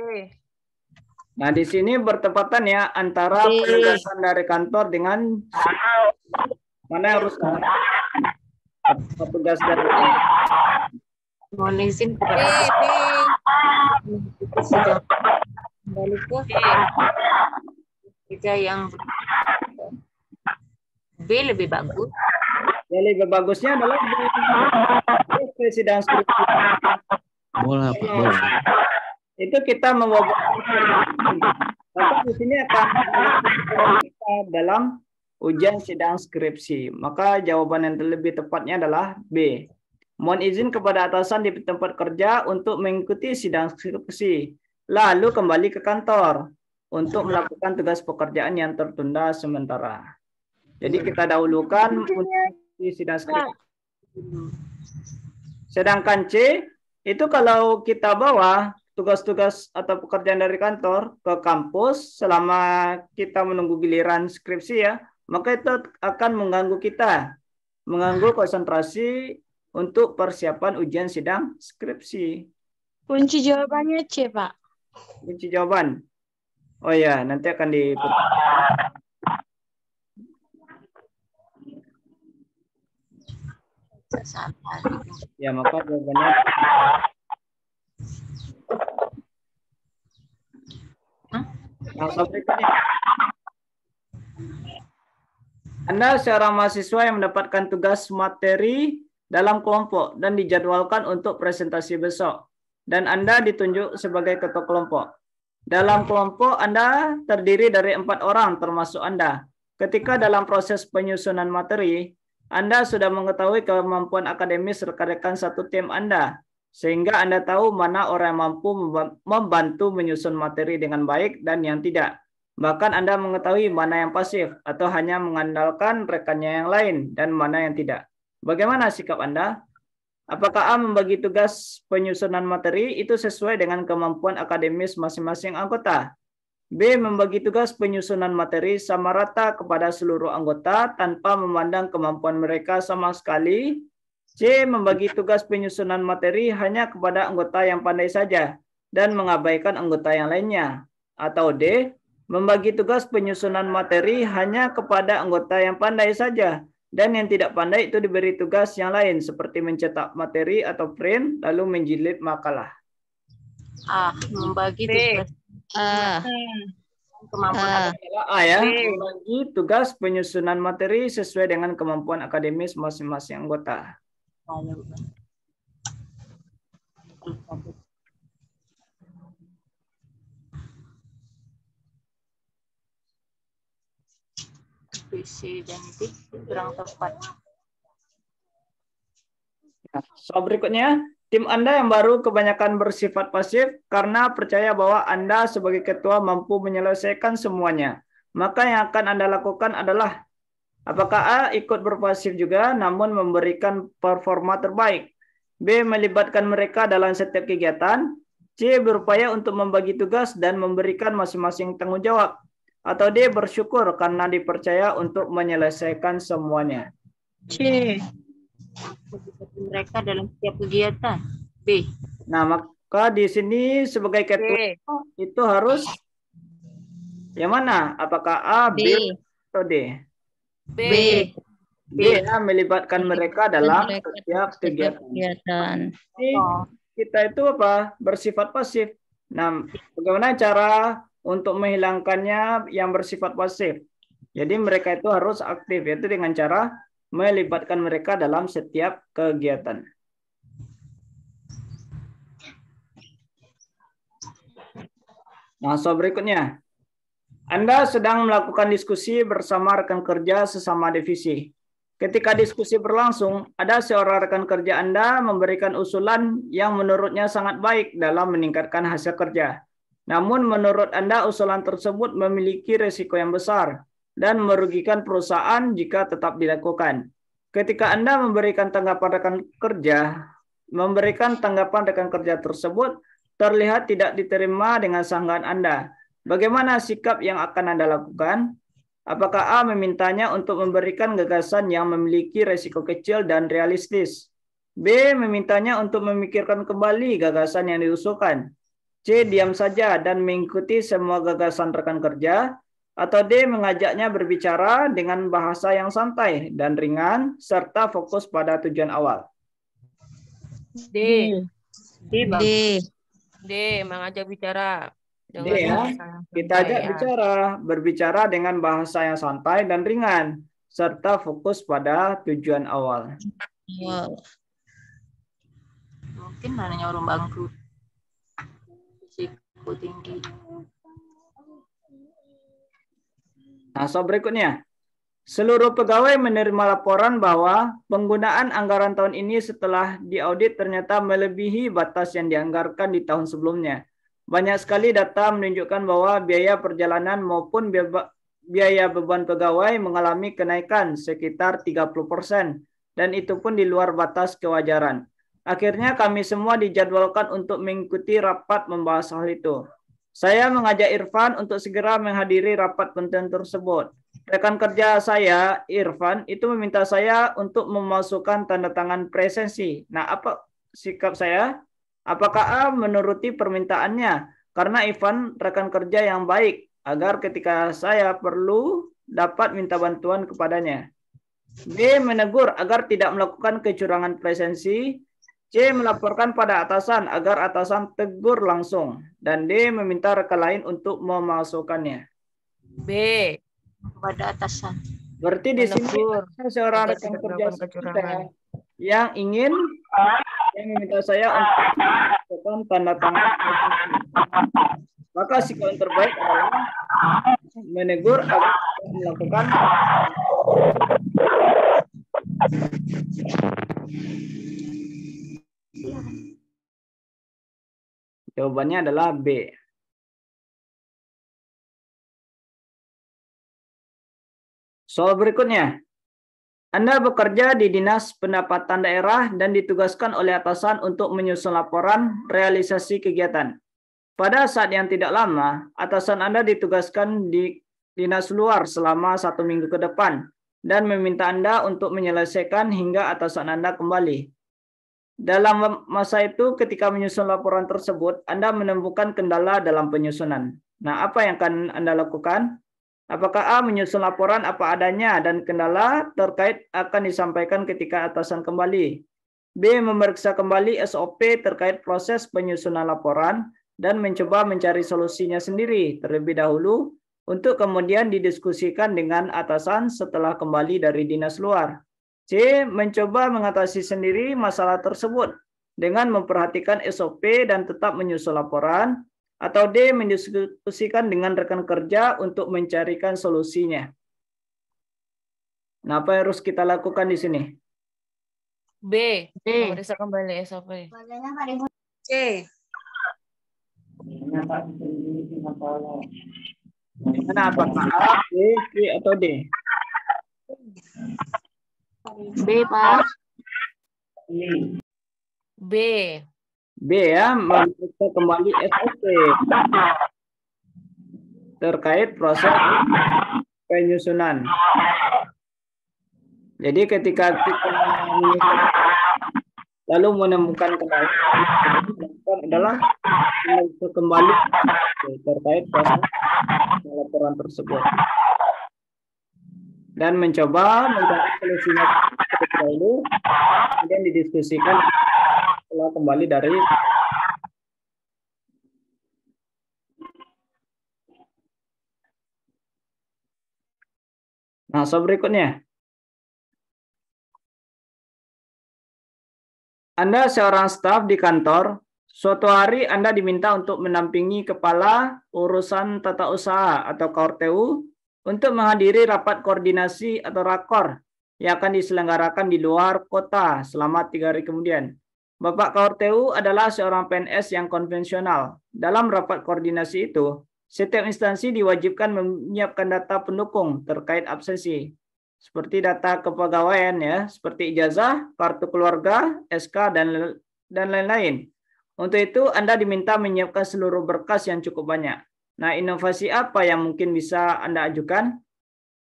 Nah, di sini bertepatan ya antara D. penugasan dari kantor dengan mana yang harus petugas dari kantor. Mohon izin kepada sidang kembali ke kerja yang B lebih bagus. Yang lebih bagusnya adalah di sidang skripsi. Bola, bola. Itu kita membawa maka di sini akan kita dalam ujian sidang skripsi. Maka jawaban yang lebih tepatnya adalah B. Mohon izin kepada atasan di tempat kerja untuk mengikuti sidang skripsi, lalu kembali ke kantor untuk melakukan tugas pekerjaan yang tertunda sementara. Jadi kita dahulukan untuk sidang skripsi. Sedangkan C, itu kalau kita bawa tugas-tugas atau pekerjaan dari kantor ke kampus selama kita menunggu giliran skripsi ya, maka itu akan mengganggu kita, mengganggu konsentrasi untuk persiapan ujian sidang skripsi. Kunci jawabannya C, Pak. Kunci jawaban. Oh ya, nanti akan di ya, maka jawabannya langsung berikutnya. Anda seorang mahasiswa yang mendapatkan tugas materi dalam kelompok dan dijadwalkan untuk presentasi besok. Dan Anda ditunjuk sebagai ketua kelompok. Dalam kelompok Anda terdiri dari 4 orang termasuk Anda. Ketika dalam proses penyusunan materi, Anda sudah mengetahui kemampuan akademis rekan-rekan satu tim Anda, sehingga Anda tahu mana orang yang mampu membantu menyusun materi dengan baik dan yang tidak. Bahkan Anda mengetahui mana yang pasif atau hanya mengandalkan rekannya yang lain dan mana yang tidak. Bagaimana sikap Anda? Apakah A, membagi tugas penyusunan materi itu sesuai dengan kemampuan akademis masing-masing anggota? B, membagi tugas penyusunan materi sama rata kepada seluruh anggota tanpa memandang kemampuan mereka sama sekali. C, membagi tugas penyusunan materi hanya kepada anggota yang pandai saja dan mengabaikan anggota yang lainnya. Atau D, membagi tugas penyusunan materi hanya kepada anggota yang pandai saja dan yang tidak pandai itu diberi tugas yang lain seperti mencetak materi atau print lalu menjilid makalah. A, membagi tugas kemampuan A ya, membagi tugas penyusunan materi sesuai dengan kemampuan akademis masing-masing anggota. PC dan D kurang tepat. Nah, soal berikutnya, tim Anda yang baru kebanyakan bersifat pasif karena percaya bahwa Anda sebagai ketua mampu menyelesaikan semuanya. Maka yang akan Anda lakukan adalah apakah A, ikut berpasif juga namun memberikan performa terbaik. B, melibatkan mereka dalam setiap kegiatan. C, berupaya untuk membagi tugas dan memberikan masing-masing tanggung jawab. Atau D, bersyukur karena dipercaya untuk menyelesaikan semuanya. C. Mereka dalam setiap kegiatan. B. Nah, maka di sini sebagai ketua itu harus yang mana? Apakah A, B, atau D? B. B, ya, melibatkan mereka dalam setiap kegiatan. Jadi, kita itu apa? Bersifat pasif. Nah, bagaimana cara untuk menghilangkannya yang bersifat pasif? Jadi mereka itu harus aktif, yaitu dengan cara melibatkan mereka dalam setiap kegiatan. Nah, soal berikutnya. Anda sedang melakukan diskusi bersama rekan kerja sesama divisi. Ketika diskusi berlangsung, ada seorang rekan kerja Anda memberikan usulan yang menurutnya sangat baik dalam meningkatkan hasil kerja. Namun menurut Anda usulan tersebut memiliki risiko yang besar dan merugikan perusahaan jika tetap dilakukan. Ketika Anda memberikan tanggapan rekan kerja tersebut terlihat tidak diterima dengan sanggahan Anda. Bagaimana sikap yang akan Anda lakukan? Apakah A memintanya untuk memberikan gagasan yang memiliki risiko kecil dan realistis? B memintanya untuk memikirkan kembali gagasan yang diusulkan? C diam saja dan mengikuti semua gagasan rekan kerja? Atau D mengajaknya berbicara dengan bahasa yang santai dan ringan serta fokus pada tujuan awal? D. D, mengajak bicara. D ya, kita ajak berbicara dengan bahasa yang santai dan ringan, serta fokus pada tujuan awal. Mungkin namanya orang bangkrut. Risiko tinggi. Nah, soal berikutnya. Seluruh pegawai menerima laporan bahwa penggunaan anggaran tahun ini setelah diaudit ternyata melebihi batas yang dianggarkan di tahun sebelumnya. Banyak sekali data menunjukkan bahwa biaya perjalanan maupun biaya beban pegawai mengalami kenaikan sekitar 30%, dan itu pun di luar batas kewajaran. Akhirnya kami semua dijadwalkan untuk mengikuti rapat membahas hal itu. Saya mengajak Irfan untuk segera menghadiri rapat penting tersebut. Rekan kerja saya, Irfan, itu meminta saya untuk memasukkan tanda tangan presensi. Nah, apa sikap saya? Apakah A menuruti permintaannya? Karena Irfan rekan kerja yang baik, agar ketika saya perlu dapat minta bantuan kepadanya. B menegur agar tidak melakukan kecurangan presensi. C melaporkan pada atasan agar atasan tegur langsung. Dan D meminta rekan lain untuk memasukkannya. B. Kepada atasan. Berarti di sini seorang rekan kerja saya yang ingin meminta saya untuk melakukan tanda tangan. Maka sikap yang terbaik adalah menegur agar melakukan. Jawabannya adalah B. Soal berikutnya. Anda bekerja di Dinas Pendapatan Daerah dan ditugaskan oleh atasan untuk menyusun laporan realisasi kegiatan. Pada saat yang tidak lama, atasan Anda ditugaskan di dinas luar selama 1 minggu ke depan dan meminta Anda untuk menyelesaikan hingga atasan Anda kembali. Dalam masa itu, ketika menyusun laporan tersebut, Anda menemukan kendala dalam penyusunan. Nah, apa yang akan Anda lakukan? Apakah A menyusun laporan apa adanya dan kendala terkait akan disampaikan ketika atasan kembali? B memeriksa kembali SOP terkait proses penyusunan laporan dan mencoba mencari solusinya sendiri terlebih dahulu untuk kemudian didiskusikan dengan atasan setelah kembali dari dinas luar. C mencoba mengatasi sendiri masalah tersebut dengan memperhatikan SOP dan tetap menyusun laporan. Atau D mendiskusikan dengan rekan kerja untuk mencarikan solusinya. Nah, apa yang harus kita lakukan di sini? B. Memeriksa kembali SOP. C. Mana apakah A, B, C, atau D? B, Pak. B. B ya, memeriksa kembali SOP terkait proses penyusunan. Jadi ketika kita lalu menemukan kendala adalah memeriksa kembali terkait proses laporan tersebut dan mencoba mencari solusinya terlebih dahulu, kemudian didiskusikan setelah kembali dari. Nah, soal berikutnya. Anda seorang staf di kantor, suatu hari Anda diminta untuk mendampingi kepala urusan tata usaha atau KORTU untuk menghadiri rapat koordinasi atau rakor yang akan diselenggarakan di luar kota selama 3 hari kemudian. Bapak Kaorteu adalah seorang PNS yang konvensional. Dalam rapat koordinasi itu, setiap instansi diwajibkan menyiapkan data pendukung terkait absensi, seperti data kepegawaian ya, seperti ijazah, kartu keluarga, SK, dan lain-lain. Untuk itu, Anda diminta menyiapkan seluruh berkas yang cukup banyak. Nah, inovasi apa yang mungkin bisa Anda ajukan?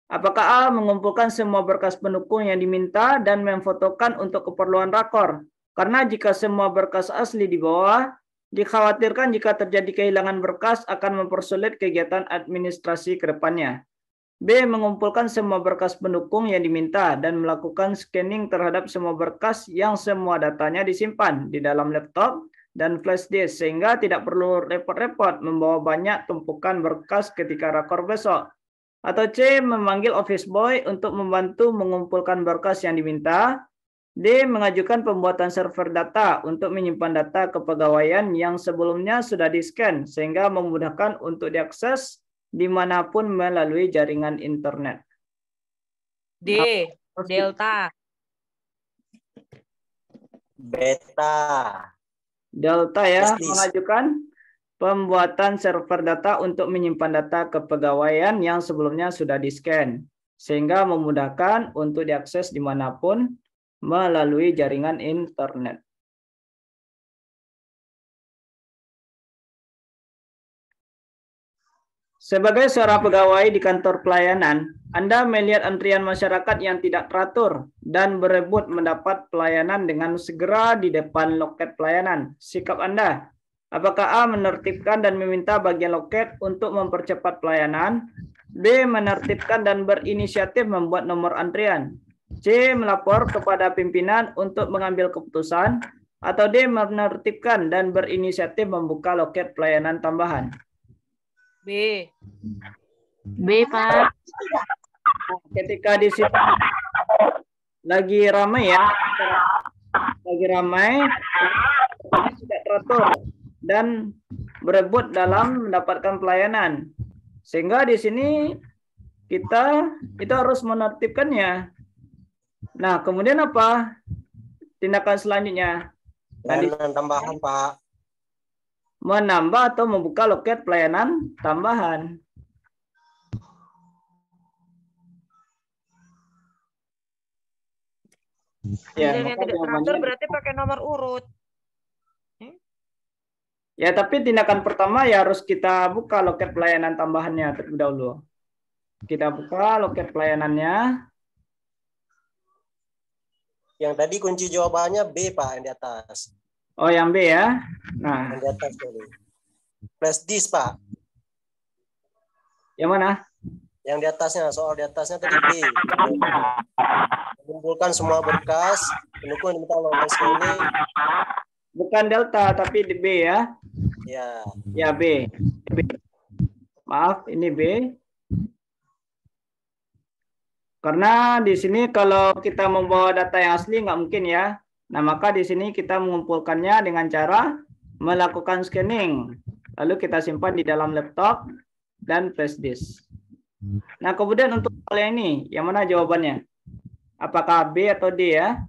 Apakah A mengumpulkan semua berkas pendukung yang diminta dan memfotokan untuk keperluan rakor? Karena jika semua berkas asli di bawah, dikhawatirkan jika terjadi kehilangan berkas akan mempersulit kegiatan administrasi ke depannya. B. Mengumpulkan semua berkas pendukung yang diminta dan melakukan scanning terhadap semua berkas yang semua datanya disimpan di dalam laptop dan flash disk sehingga tidak perlu repot-repot membawa banyak tumpukan berkas ketika rakor besok. Atau C. Memanggil office boy untuk membantu mengumpulkan berkas yang diminta. D. Mengajukan pembuatan server data untuk menyimpan data kepegawaian yang sebelumnya sudah di-scan sehingga memudahkan untuk diakses dimanapun melalui jaringan internet. D. Delta. Beta. Delta ya, Yes, mengajukan pembuatan server data untuk menyimpan data kepegawaian yang sebelumnya sudah di-scan, sehingga memudahkan untuk diakses dimanapun melalui jaringan internet. Sebagai seorang pegawai di kantor pelayanan, Anda melihat antrian masyarakat yang tidak teratur dan berebut mendapat pelayanan dengan segera di depan loket pelayanan. Sikap Anda, apakah A. menertibkan dan meminta bagian loket untuk mempercepat pelayanan? B. Menertibkan dan berinisiatif membuat nomor antrian? C. Melapor kepada pimpinan untuk mengambil keputusan? Atau D. Menertibkan dan berinisiatif membuka loket pelayanan tambahan? B. B, Pak. Ketika di situ lagi ramai ya, tidak teratur dan berebut dalam mendapatkan pelayanan, sehingga di sini kita itu harus menertibkannya. Nah, kemudian apa tindakan selanjutnya? Pelayanan tambahan, Pak. Menambah atau membuka loket pelayanan tambahan. Ya, Yang tidak teratur berarti pakai nomor urut. Ya, tapi tindakan pertama ya harus kita buka loket pelayanan tambahannya terlebih dahulu. Kita buka loket pelayanannya. Yang tadi kunci jawabannya B, Pak, yang di atas. Oh, yang B ya. Nah, Yang di atas tadi. Flash disk, Pak. yang mana? Yang di atasnya, soal di atasnya tadi B. Mengumpulkan semua berkas, pendukung yang diminta melakukan scanning. Bukan delta, tapi di B ya. Ya. Ya, B. B. Maaf, ini B. Karena di sini kalau kita membawa data yang asli nggak mungkin ya. Nah, maka di sini kita mengumpulkannya dengan cara melakukan scanning. Lalu kita simpan di dalam laptop dan flash disk. Nah, kemudian untuk hal ini, yang mana jawabannya? Apakah B atau D ya?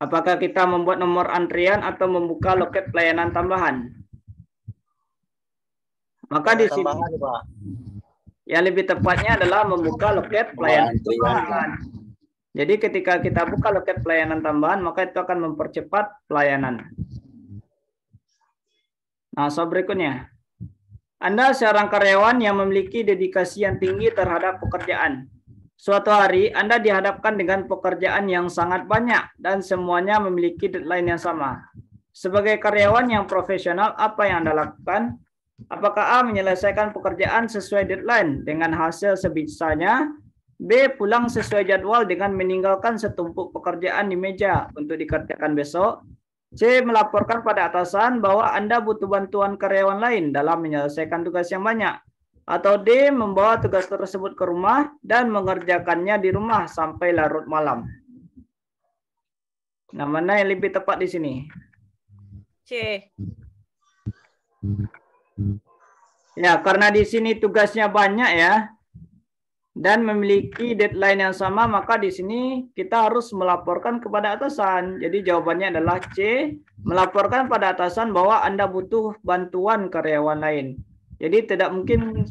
Apakah kita membuat nomor antrian atau membuka loket pelayanan tambahan? Maka di sini Tambahan, Pak. yang lebih tepatnya adalah membuka loket pelayanan tambahan. Jadi ketika kita buka loket pelayanan tambahan, maka itu akan mempercepat pelayanan. Nah, soal berikutnya. Anda seorang karyawan yang memiliki dedikasi yang tinggi terhadap pekerjaan. Suatu hari, Anda dihadapkan dengan pekerjaan yang sangat banyak dan semuanya memiliki deadline yang sama. Sebagai karyawan yang profesional, apa yang Anda lakukan? Apakah A. menyelesaikan pekerjaan sesuai deadline dengan hasil sebisanya? B. Pulang sesuai jadwal dengan meninggalkan setumpuk pekerjaan di meja untuk dikerjakan besok? C. Melaporkan pada atasan bahwa Anda butuh bantuan karyawan lain dalam menyelesaikan tugas yang banyak? Atau D. Membawa tugas tersebut ke rumah dan mengerjakannya di rumah sampai larut malam? Nah, mana yang lebih tepat di sini? C. Ya, karena di sini tugasnya banyak ya. dan memiliki deadline yang sama, maka di sini kita harus melaporkan kepada atasan. Jadi jawabannya adalah C, melaporkan pada atasan bahwa Anda butuh bantuan karyawan lain. Jadi tidak mungkin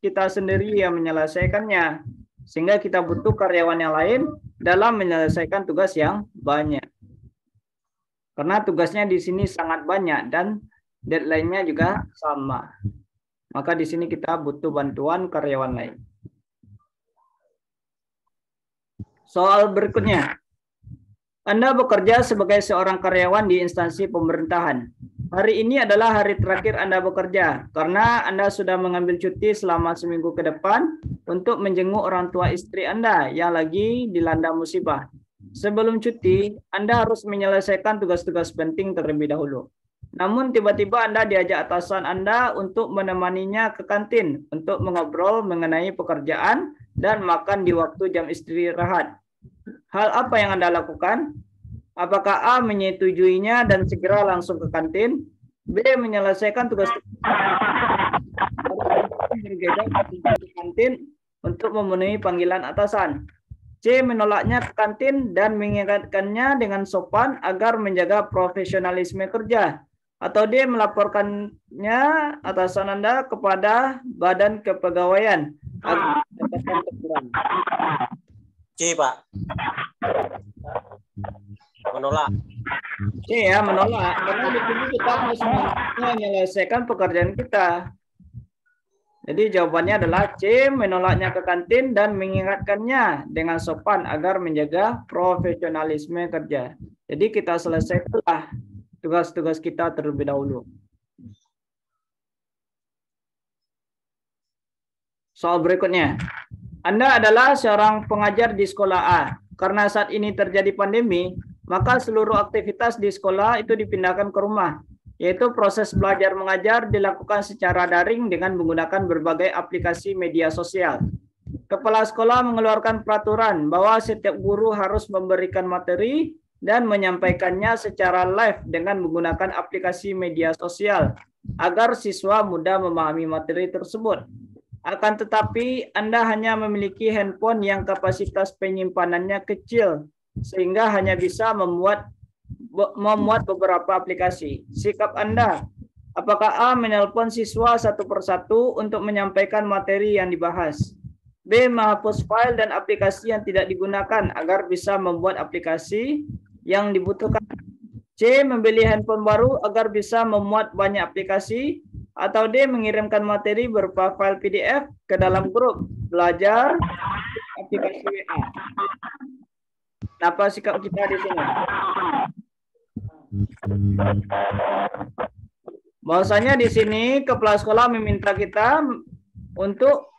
kita sendiri yang menyelesaikannya, sehingga kita butuh karyawan yang lain dalam menyelesaikan tugas yang banyak. Karena tugasnya di sini sangat banyak dan deadline-nya juga sama. Maka di sini kita butuh bantuan karyawan lain. Soal berikutnya. Anda bekerja sebagai seorang karyawan di instansi pemerintahan. Hari ini adalah hari terakhir Anda bekerja karena Anda sudah mengambil cuti selama seminggu ke depan untuk menjenguk orang tua istri Anda yang lagi dilanda musibah. Sebelum cuti, Anda harus menyelesaikan tugas-tugas penting terlebih dahulu. Namun tiba-tiba Anda diajak atasan Anda untuk menemaninya ke kantin untuk mengobrol mengenai pekerjaan dan makan di waktu jam istirahat. Hal apa yang Anda lakukan? Apakah A menyetujuinya dan segera langsung ke kantin? B menyelesaikan tugas ke kantin untuk memenuhi panggilan atasan. C menolaknya ke kantin dan mengingatkannya dengan sopan agar menjaga profesionalisme kerja. Atau D melaporkannya atasan Anda kepada Badan Kepegawaian agar mendapatkan teguran. C, Pak. Menolak. C ya, menolak. Karena di sini kita harus menyelesaikan pekerjaan kita. Jadi jawabannya adalah C, menolaknya ke kantin dan mengingatkannya dengan sopan agar menjaga profesionalisme kerja. Jadi kita selesaikanlah tugas-tugas kita terlebih dahulu. Soal berikutnya. Anda adalah seorang pengajar di sekolah A. Karena saat ini terjadi pandemi, maka seluruh aktivitas di sekolah itu dipindahkan ke rumah, yaitu proses belajar mengajar dilakukan secara daring dengan menggunakan berbagai aplikasi media sosial. Kepala sekolah mengeluarkan peraturan bahwa setiap guru harus memberikan materi dan menyampaikannya secara live dengan menggunakan aplikasi media sosial agar siswa mudah memahami materi tersebut. Akan tetapi Anda hanya memiliki handphone yang kapasitas penyimpanannya kecil sehingga hanya bisa memuat beberapa aplikasi. Sikap Anda, apakah A menelpon siswa satu persatu untuk menyampaikan materi yang dibahas? B menghapus file dan aplikasi yang tidak digunakan agar bisa membuat aplikasi yang dibutuhkan? C membeli handphone baru agar bisa memuat banyak aplikasi? Atau D mengirimkan materi berupa file PDF ke dalam grup belajar aplikasi WA? Apa sikap kita di sini? Bahwasanya di sini kepala sekolah meminta kita untuk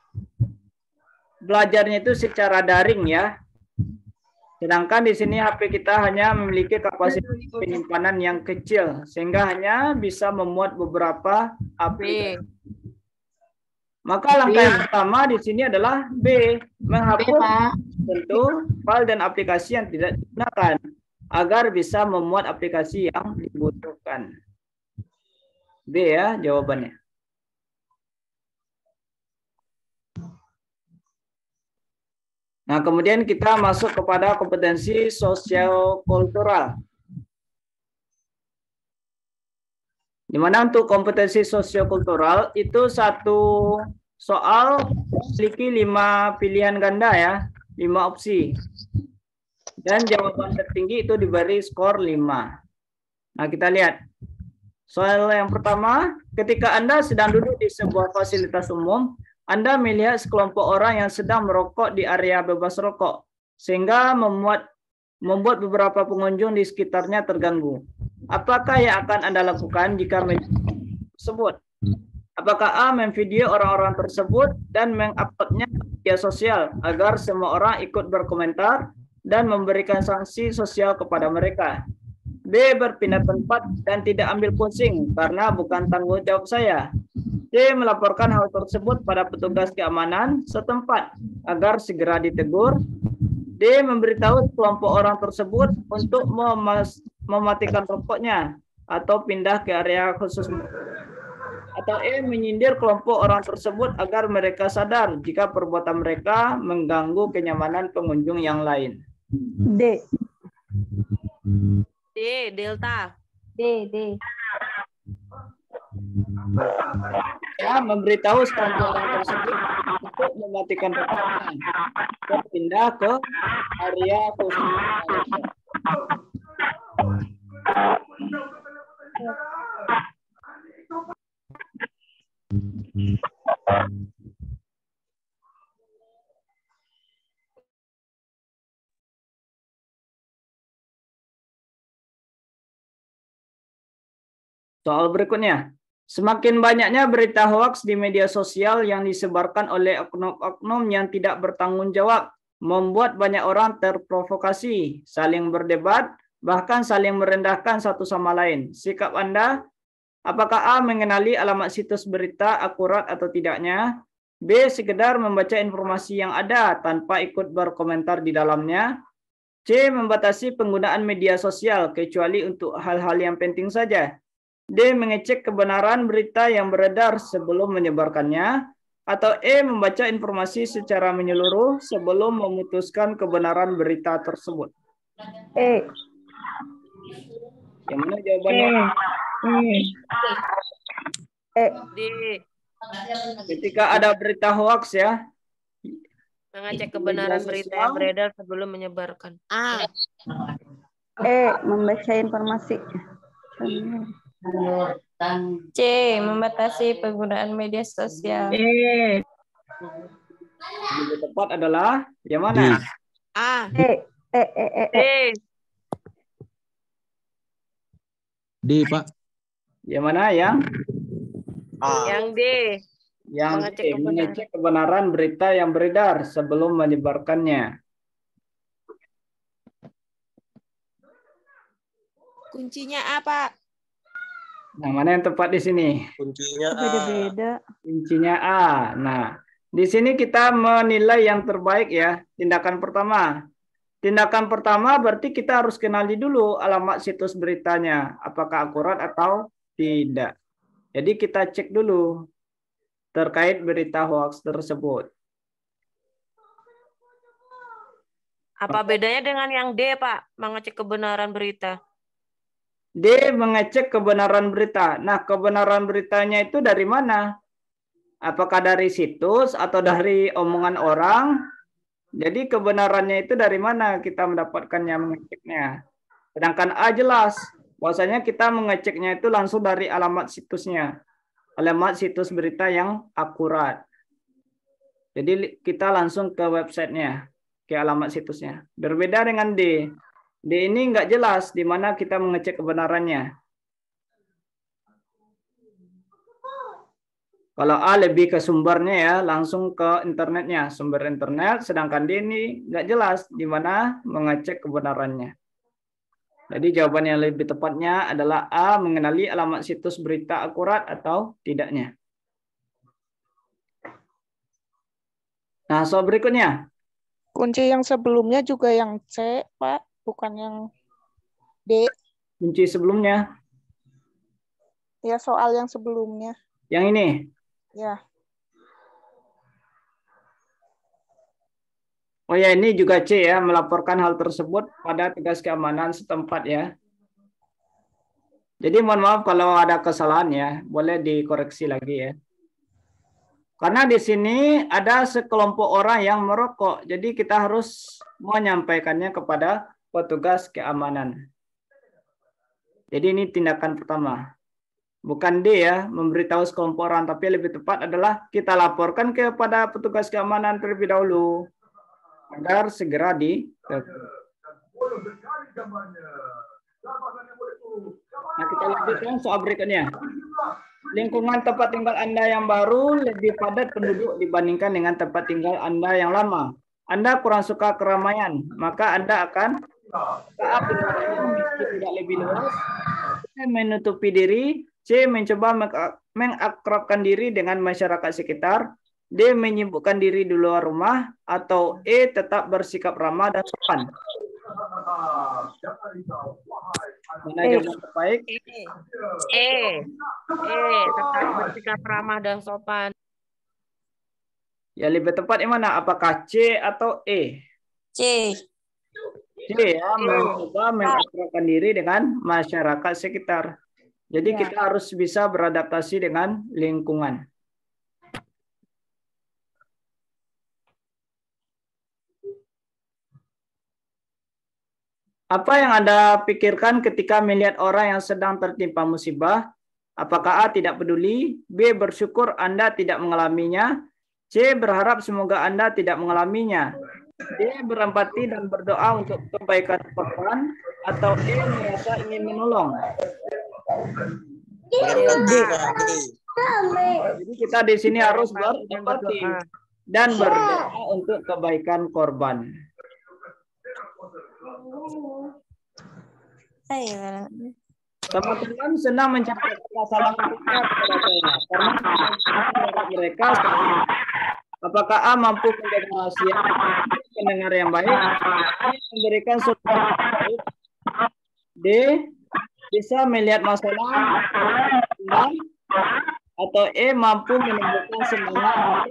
belajarnya itu secara daring ya. Sedangkan di sini HP kita hanya memiliki kapasitas penyimpanan yang kecil sehingga hanya bisa memuat beberapa aplikasi. Maka langkah yang pertama di sini adalah B, menghapus tentu file dan aplikasi yang tidak digunakan agar bisa memuat aplikasi yang dibutuhkan. B ya jawabannya. Nah, kemudian kita masuk kepada kompetensi sosio-kultural. Di mana untuk kompetensi sosio-kultural itu satu soal memiliki 5 pilihan ganda ya, 5 opsi. Dan jawaban tertinggi itu diberi skor 5. Nah, kita lihat. Soal yang pertama, ketika Anda sedang duduk di sebuah fasilitas umum, Anda melihat sekelompok orang yang sedang merokok di area bebas rokok, sehingga membuat beberapa pengunjung di sekitarnya terganggu. Apakah yang akan Anda lakukan jika tersebut? Apakah A memvideo orang-orang tersebut dan menguploadnya ke media sosial agar semua orang ikut berkomentar dan memberikan sanksi sosial kepada mereka? B berpindah tempat dan tidak ambil pusing karena bukan tanggung jawab saya. C melaporkan hal tersebut pada petugas keamanan setempat agar segera ditegur. D memberitahu kelompok orang tersebut untuk mematikan rokoknya atau pindah ke area khusus. Atau E. Menyindir kelompok orang tersebut agar mereka sadar jika perbuatan mereka mengganggu kenyamanan pengunjung yang lain. D. D. Delta. D. Ya, memberitahu sekelompok orang tersebut untuk mematikan rekannya dan pindah ke area khusus. Soal berikutnya. Semakin banyaknya berita hoaks di media sosial yang disebarkan oleh oknum-oknum yang tidak bertanggung jawab, membuat banyak orang terprovokasi, saling berdebat, bahkan saling merendahkan satu sama lain. Sikap Anda, apakah A. Mengenali alamat situs berita akurat atau tidaknya? B. Sekedar membaca informasi yang ada tanpa ikut berkomentar di dalamnya? C. Membatasi penggunaan media sosial kecuali untuk hal-hal yang penting saja? D. Mengecek kebenaran berita yang beredar sebelum menyebarkannya? Atau E. Membaca informasi secara menyeluruh sebelum memutuskan kebenaran berita tersebut? E. Yang mana jawabannya? D. Ketika ada berita hoaks ya, Mengecek kebenaran berita yang beredar sebelum menyebarkan. A. E. Membaca informasi. C. Membatasi penggunaan media sosial. lebih tepat adalah yang mana? A. E. D. D, Pak. Yang mana yang? Yang D. Yang Mengecek D. Mengecek kebenaran berita yang beredar sebelum menyebarkannya. Kuncinya apa? Nah, mana yang tepat di sini? Kuncinya A. Beda-beda. Kuncinya A. Nah, di sini kita menilai yang terbaik ya. Tindakan pertama. Tindakan pertama berarti kita harus kenali dulu alamat situs beritanya. Apakah akurat atau tidak. Jadi kita cek dulu terkait berita hoax tersebut. Apa bedanya dengan yang D, Pak? Mengecek kebenaran berita. D. Mengecek kebenaran berita. Nah, kebenaran beritanya itu dari mana? Apakah dari situs atau dari omongan orang? Jadi kebenarannya itu dari mana kita mendapatkannya, mengeceknya. Sedangkan A jelas, bahwasanya kita mengeceknya itu langsung dari alamat situsnya. Alamat situs berita yang akurat. Jadi kita langsung ke websitenya, ke alamat situsnya. Berbeda dengan D. D ini nggak jelas di mana kita mengecek kebenarannya. Kalau A lebih ke sumbernya ya, langsung ke internetnya, sumber internet. Sedangkan D ini nggak jelas di mana mengecek kebenarannya. Jadi jawaban yang lebih tepatnya adalah A. Mengenali alamat situs berita akurat atau tidaknya. Nah, soal berikutnya. Kunci yang sebelumnya juga yang C, Pak. Bukan yang D. Kunci sebelumnya. Ya, soal yang sebelumnya. Yang ini. Ya. Oh ya, ini juga C ya, melaporkan hal tersebut pada petugas keamanan setempat ya. Jadi mohon maaf kalau ada kesalahan ya, boleh dikoreksi lagi ya. Karena di sini ada sekelompok orang yang merokok, jadi kita harus menyampaikannya kepada petugas keamanan. Jadi ini tindakan pertama. Bukan D ya, memberitahu sekelompok orang, tapi lebih tepat adalah kita laporkan kepada petugas keamanan terlebih dahulu agar segera Nah, kita lanjutkan soal berikutnya. Lingkungan tempat tinggal Anda yang baru lebih padat penduduk dibandingkan dengan tempat tinggal Anda yang lama. Anda kurang suka keramaian, maka Anda akan taat tidak lebih luas, menutupi diri, C. Mencoba mengakrabkan diri dengan masyarakat sekitar, D. Menyibukkan diri di luar rumah, atau E. Tetap bersikap ramah dan sopan. Mana jawaban terbaik? Tetap bersikap ramah dan sopan. Ya lebih tepat yang mana? Apakah C atau E? C. C ya, mencoba mengakrabkan diri dengan masyarakat sekitar. Jadi kita harus bisa beradaptasi dengan lingkungan. Apa yang Anda pikirkan ketika melihat orang yang sedang tertimpa musibah? Apakah A tidak peduli, B bersyukur Anda tidak mengalaminya, C berharap semoga Anda tidak mengalaminya, D berempati dan berdoa untuk kebaikan korban, atau E merasa ingin menolong? Jadi kita di sini harus berempati dan berdoa untuk kebaikan korban. Teman-teman senang menceritakan masalah mereka kepada saya karena mereka apakah A mampu menjaga rahasia, pendengar yang baik, memberikan support yang baik, D bisa melihat masalah, atau E mampu menumbuhkan semangat.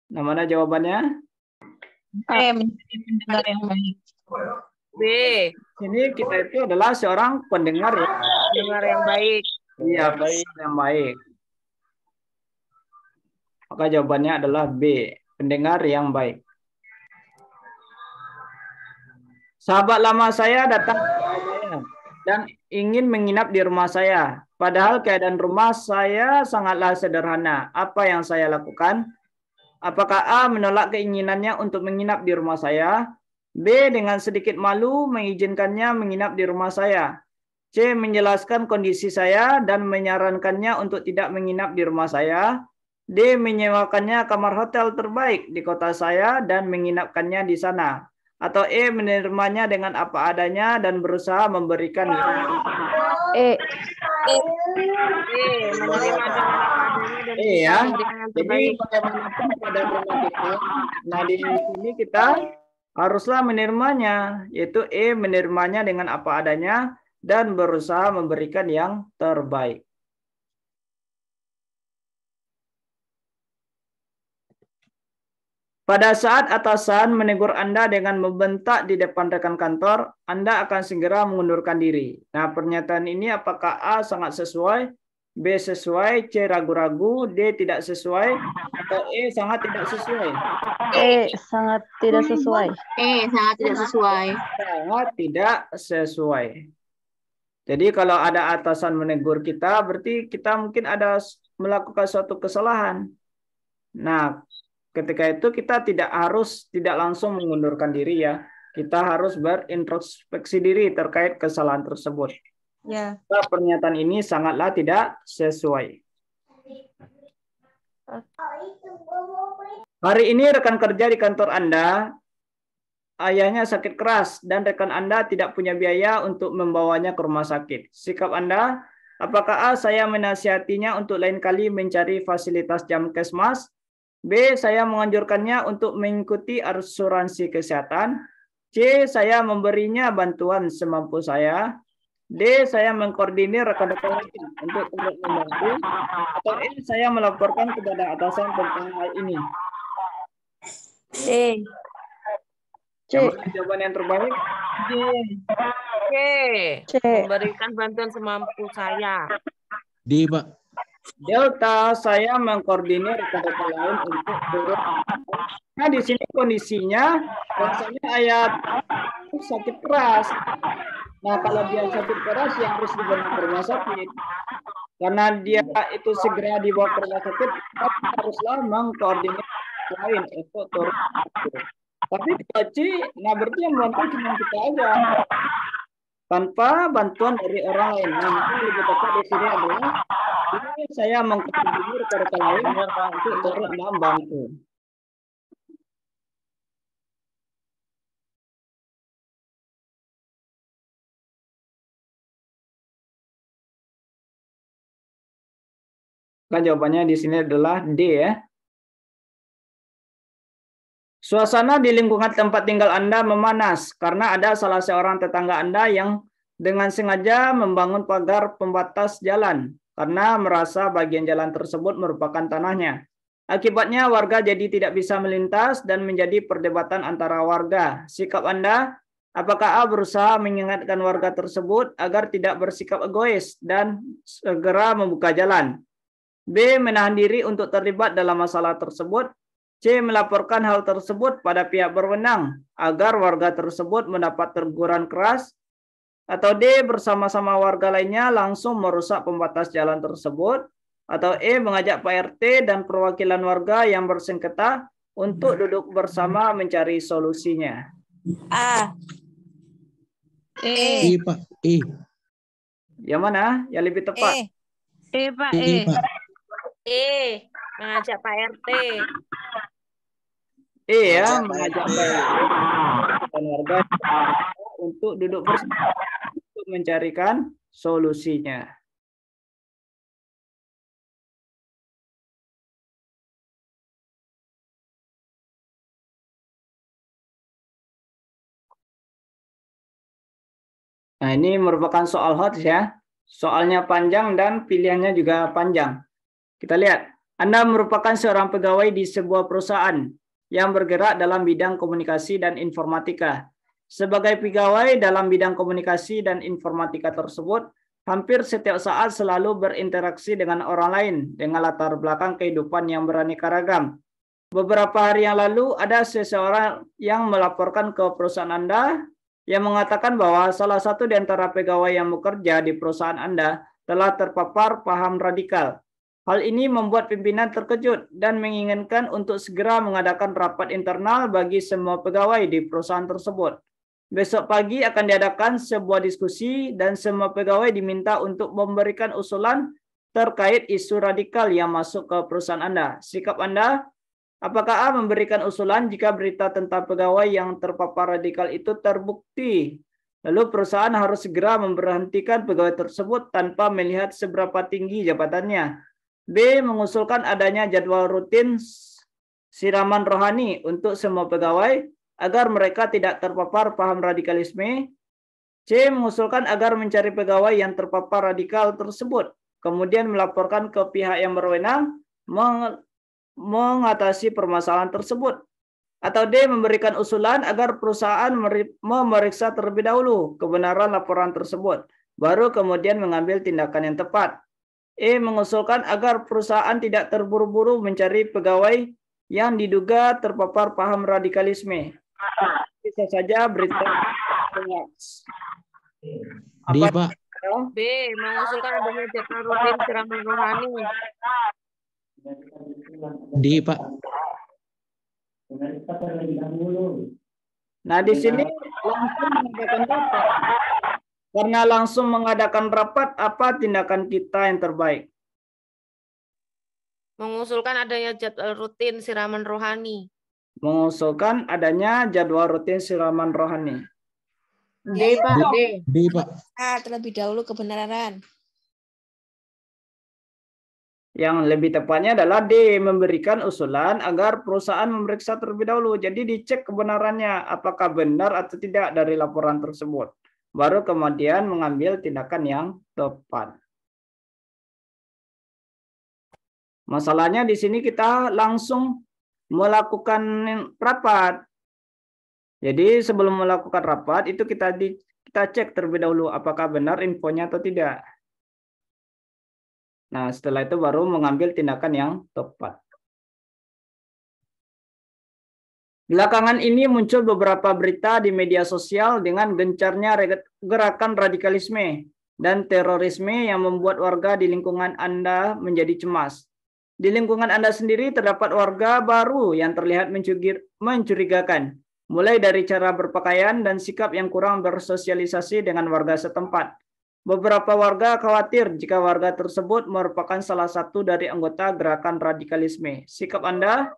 Nah, mana jawabannya? menjadi pendengar yang baik. B. Ini kita itu adalah seorang pendengar ya. Pendengar yang baik. Iya, baik yang baik. Maka jawabannya adalah B, pendengar yang baik. Sahabat lama saya datang ke rumah saya dan ingin menginap di rumah saya. Padahal keadaan rumah saya sangatlah sederhana. Apa yang saya lakukan? Apakah A menolak keinginannya untuk menginap di rumah saya? B dengan sedikit malu mengizinkannya menginap di rumah saya. C menjelaskan kondisi saya dan menyarankannya untuk tidak menginap di rumah saya. D menyewakannya kamar hotel terbaik di kota saya dan menginapkannya di sana. Atau E menerimanya dengan apa adanya dan berusaha memberikan Menerima dengan apa adanya dan ya. memberikan yang Jadi terbaik. bagaimanapun pada rumah kita, nah di sini kita haruslah menerimanya, yaitu E menerimanya dengan apa adanya dan berusaha memberikan yang terbaik. Pada saat atasan menegur Anda dengan membentak di depan rekan kantor, Anda akan segera mengundurkan diri. Nah, pernyataan ini apakah A sangat sesuai, B sesuai, C ragu-ragu, D tidak sesuai, atau E sangat tidak sesuai? Sangat tidak sesuai. Sangat tidak sesuai. Sangat tidak sesuai. Jadi kalau ada atasan menegur kita, berarti kita mungkin ada melakukan suatu kesalahan. Nah, ketika itu kita tidak langsung mengundurkan diri ya. Kita harus berintrospeksi diri terkait kesalahan tersebut. Ya. Pernyataan ini sangatlah tidak sesuai. Hari ini rekan kerja di kantor Anda, ayahnya sakit keras dan rekan Anda tidak punya biaya untuk membawanya ke rumah sakit. Sikap Anda, apakah A, saya menasihatinya untuk lain kali mencari fasilitas Jamkesmas? B, saya menganjurkannya untuk mengikuti asuransi kesehatan. C, saya memberinya bantuan semampu saya. D, saya mengkoordinir rekan-rekan untuk turut membantu. Atau E, saya melaporkan kepada atasan tentang hal ini. Jawaban yang terbaik? C. Memberikan bantuan semampu saya. D, Pak. Delta, saya mengkoordinir rekan-rekan lain untuk turut. Nah, di sini kondisinya rasanya ayat sakit keras. Nah, kalau dia sakit keras yang harus dibawa ke rumah sakit. Karena dia itu segera dibawa ke rumah sakit, haruslah mengkoordinir lain untuk turut. Tapi kalau C, nah berarti yang bantu cuma kita aja. Tanpa bantuan dari orang lain. Nah, yang lebih tepat di sini adalah ini saya mengkoordinir rekan-rekan lain untuk turut membantu. Kan jawabannya di sini adalah D ya. Suasana di lingkungan tempat tinggal Anda memanas karena ada salah seorang tetangga Anda yang dengan sengaja membangun pagar pembatas jalan karena merasa bagian jalan tersebut merupakan tanahnya. Akibatnya warga jadi tidak bisa melintas dan menjadi perdebatan antara warga. Sikap Anda, apakah A berusaha mengingatkan warga tersebut agar tidak bersikap egois dan segera membuka jalan? B. Menahan diri untuk terlibat dalam masalah tersebut. C. Melaporkan hal tersebut pada pihak berwenang agar warga tersebut mendapat teguran keras. Atau D. Bersama-sama warga lainnya langsung merusak pembatas jalan tersebut. Atau E. Mengajak Pak RT dan perwakilan warga yang bersengketa untuk duduk bersama mencari solusinya. A. E, Pak. E. Yang mana? Yang lebih tepat? Pak. E, Pak. Mengajak Pak RT. Ya, mengajak dan warga untuk duduk bersama untuk mencarikan solusinya. Nah, ini merupakan soal hot ya. Soalnya panjang dan pilihannya juga panjang. Kita lihat, Anda merupakan seorang pegawai di sebuah perusahaan yang bergerak dalam bidang komunikasi dan informatika. Sebagai pegawai dalam bidang komunikasi dan informatika tersebut, hampir setiap saat selalu berinteraksi dengan orang lain dengan latar belakang kehidupan yang beraneka ragam. Beberapa hari yang lalu, ada seseorang yang melaporkan ke perusahaan Anda yang mengatakan bahwa salah satu di antara pegawai yang bekerja di perusahaan Anda telah terpapar paham radikal. Hal ini membuat pimpinan terkejut dan menginginkan untuk segera mengadakan rapat internal bagi semua pegawai di perusahaan tersebut. Besok pagi akan diadakan sebuah diskusi dan semua pegawai diminta untuk memberikan usulan terkait isu radikal yang masuk ke perusahaan Anda. Sikap Anda, apakah A memberikan usulan jika berita tentang pegawai yang terpapar radikal itu terbukti? Lalu perusahaan harus segera memberhentikan pegawai tersebut tanpa melihat seberapa tinggi jabatannya. B. Mengusulkan adanya jadwal rutin siraman rohani untuk semua pegawai agar mereka tidak terpapar paham radikalisme. C. Mengusulkan agar mencari pegawai yang terpapar radikal tersebut, kemudian melaporkan ke pihak yang berwenang mengatasi permasalahan tersebut. Atau D. Memberikan usulan agar perusahaan memeriksa terlebih dahulu kebenaran laporan tersebut, baru kemudian mengambil tindakan yang tepat. E. Mengusulkan agar perusahaan tidak terburu-buru mencari pegawai yang diduga terpapar paham radikalisme. Bisa saja berita hoax. D, Pak. B. Mengusulkan adanya jadwal rutin siraman rohani. D, Pak. Nah, di sini langsung mengadakan rapat. Karena langsung mengadakan rapat, apa tindakan kita yang terbaik? Mengusulkan adanya jadwal rutin siraman rohani. Mengusulkan adanya jadwal rutin siraman rohani. D, Pak. D, Pak. A. Terlebih dahulu kebenaran. Yang lebih tepatnya adalah D. Memberikan usulan agar perusahaan memeriksa terlebih dahulu. Jadi dicek kebenarannya, apakah benar atau tidak dari laporan tersebut. Baru kemudian mengambil tindakan yang tepat. Masalahnya di sini kita langsung melakukan rapat. Jadi sebelum melakukan rapat itu kita cek terlebih dahulu apakah benar infonya atau tidak. Nah, setelah itu baru mengambil tindakan yang tepat. Belakangan ini muncul beberapa berita di media sosial dengan gencarnya gerakan radikalisme dan terorisme yang membuat warga di lingkungan Anda menjadi cemas. Di lingkungan Anda sendiri terdapat warga baru yang terlihat mencurigakan, mulai dari cara berpakaian dan sikap yang kurang bersosialisasi dengan warga setempat. Beberapa warga khawatir jika warga tersebut merupakan salah satu dari anggota gerakan radikalisme. Sikap Anda,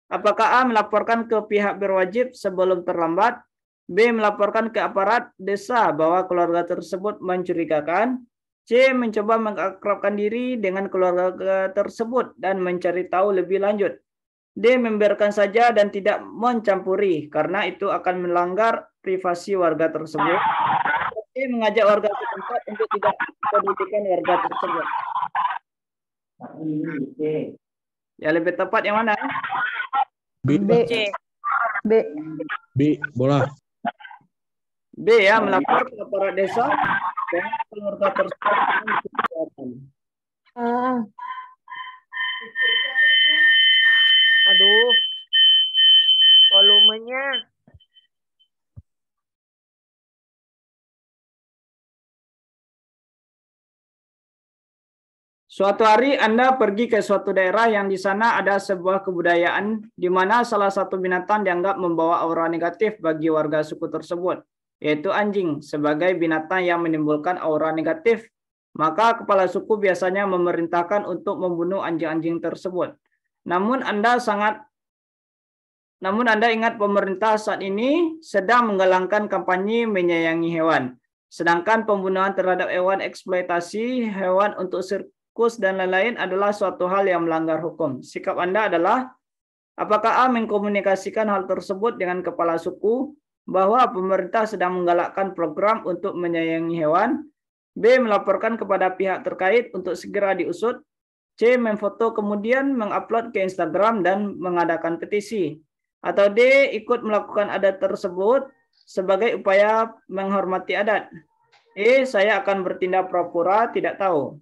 apakah A melaporkan ke pihak berwajib sebelum terlambat? B. Melaporkan ke aparat desa bahwa keluarga tersebut mencurigakan? C. Mencoba mengakrabkan diri dengan keluarga tersebut dan mencari tahu lebih lanjut. D. Membiarkan saja dan tidak mencampuri karena itu akan melanggar privasi warga tersebut. C. Mengajak warga setempat untuk tidak mempedulikan warga tersebut. Ya, lebih tepat yang mana? B. B. C. B. B. Bola. B ya, melapor ke aparat desa dan keluarga tersebut dengan kejahatan. Aduh, volumenya. Suatu hari Anda pergi ke suatu daerah yang di sana ada sebuah kebudayaan di mana salah satu binatang dianggap membawa aura negatif bagi warga suku tersebut, yaitu anjing sebagai binatang yang menimbulkan aura negatif. Maka kepala suku biasanya memerintahkan untuk membunuh anjing-anjing tersebut. Namun Anda ingat pemerintah saat ini sedang menggalakkan kampanye menyayangi hewan. Sedangkan pembunuhan terhadap hewan, eksploitasi hewan untuk sirkus dan lain-lain adalah suatu hal yang melanggar hukum. Sikap Anda adalah, apakah A. Mengkomunikasikan hal tersebut dengan kepala suku bahwa pemerintah sedang menggalakkan program untuk menyayangi hewan, B. Melaporkan kepada pihak terkait untuk segera diusut, C. Memfoto kemudian mengupload ke Instagram dan mengadakan petisi, atau D. Ikut melakukan adat tersebut sebagai upaya menghormati adat. E. Saya akan bertindak pura-pura tidak tahu.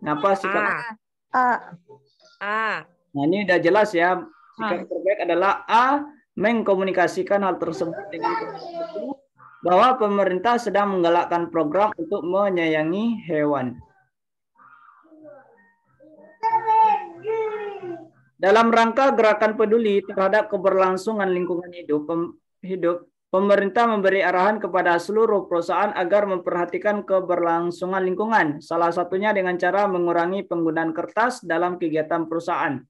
Kenapa sikap? A. A. Nah, ini udah jelas ya. Sikap terbaik adalah A. Mengkomunikasikan hal tersebut dengan kepala suku bahwa pemerintah sedang menggalakkan program untuk menyayangi hewan. Dalam rangka gerakan peduli terhadap keberlangsungan lingkungan hidup, pemerintah memberi arahan kepada seluruh perusahaan agar memperhatikan keberlangsungan lingkungan. Salah satunya dengan cara mengurangi penggunaan kertas dalam kegiatan perusahaan.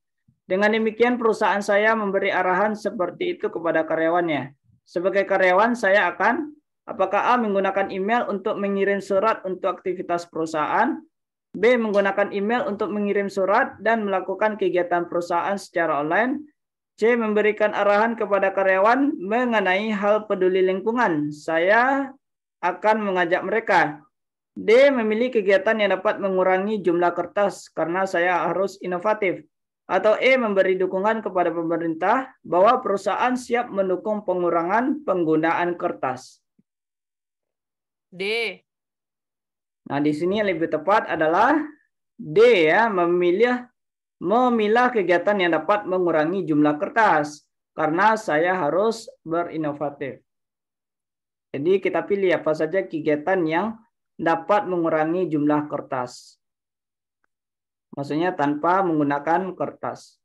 Dengan demikian, perusahaan saya memberi arahan seperti itu kepada karyawannya. Sebagai karyawan, saya akan, apakah A. Menggunakan email untuk mengirim surat untuk aktivitas perusahaan, B. Menggunakan email untuk mengirim surat dan melakukan kegiatan perusahaan secara online, C. Memberikan arahan kepada karyawan mengenai hal peduli lingkungan. Saya akan mengajak mereka. D. Memilih kegiatan yang dapat mengurangi jumlah kertas karena saya harus inovatif. Atau E. Memberi dukungan kepada pemerintah bahwa perusahaan siap mendukung pengurangan penggunaan kertas. D. Nah, di sini yang lebih tepat adalah D ya, memilah kegiatan yang dapat mengurangi jumlah kertas karena saya harus berinovatif. Jadi kita pilih apa saja kegiatan yang dapat mengurangi jumlah kertas. Maksudnya tanpa menggunakan kertas.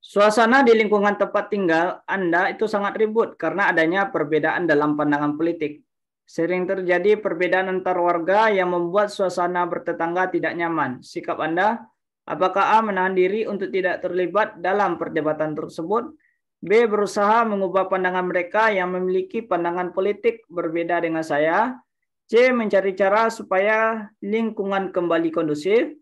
Suasana di lingkungan tempat tinggal Anda itu sangat ribut karena adanya perbedaan dalam pandangan politik. Sering terjadi perbedaan antar warga yang membuat suasana bertetangga tidak nyaman. Sikap Anda, apakah A. Menahan diri untuk tidak terlibat dalam perdebatan tersebut, B. Berusaha mengubah pandangan mereka yang memiliki pandangan politik berbeda dengan saya, C. Mencari cara supaya lingkungan kembali kondusif,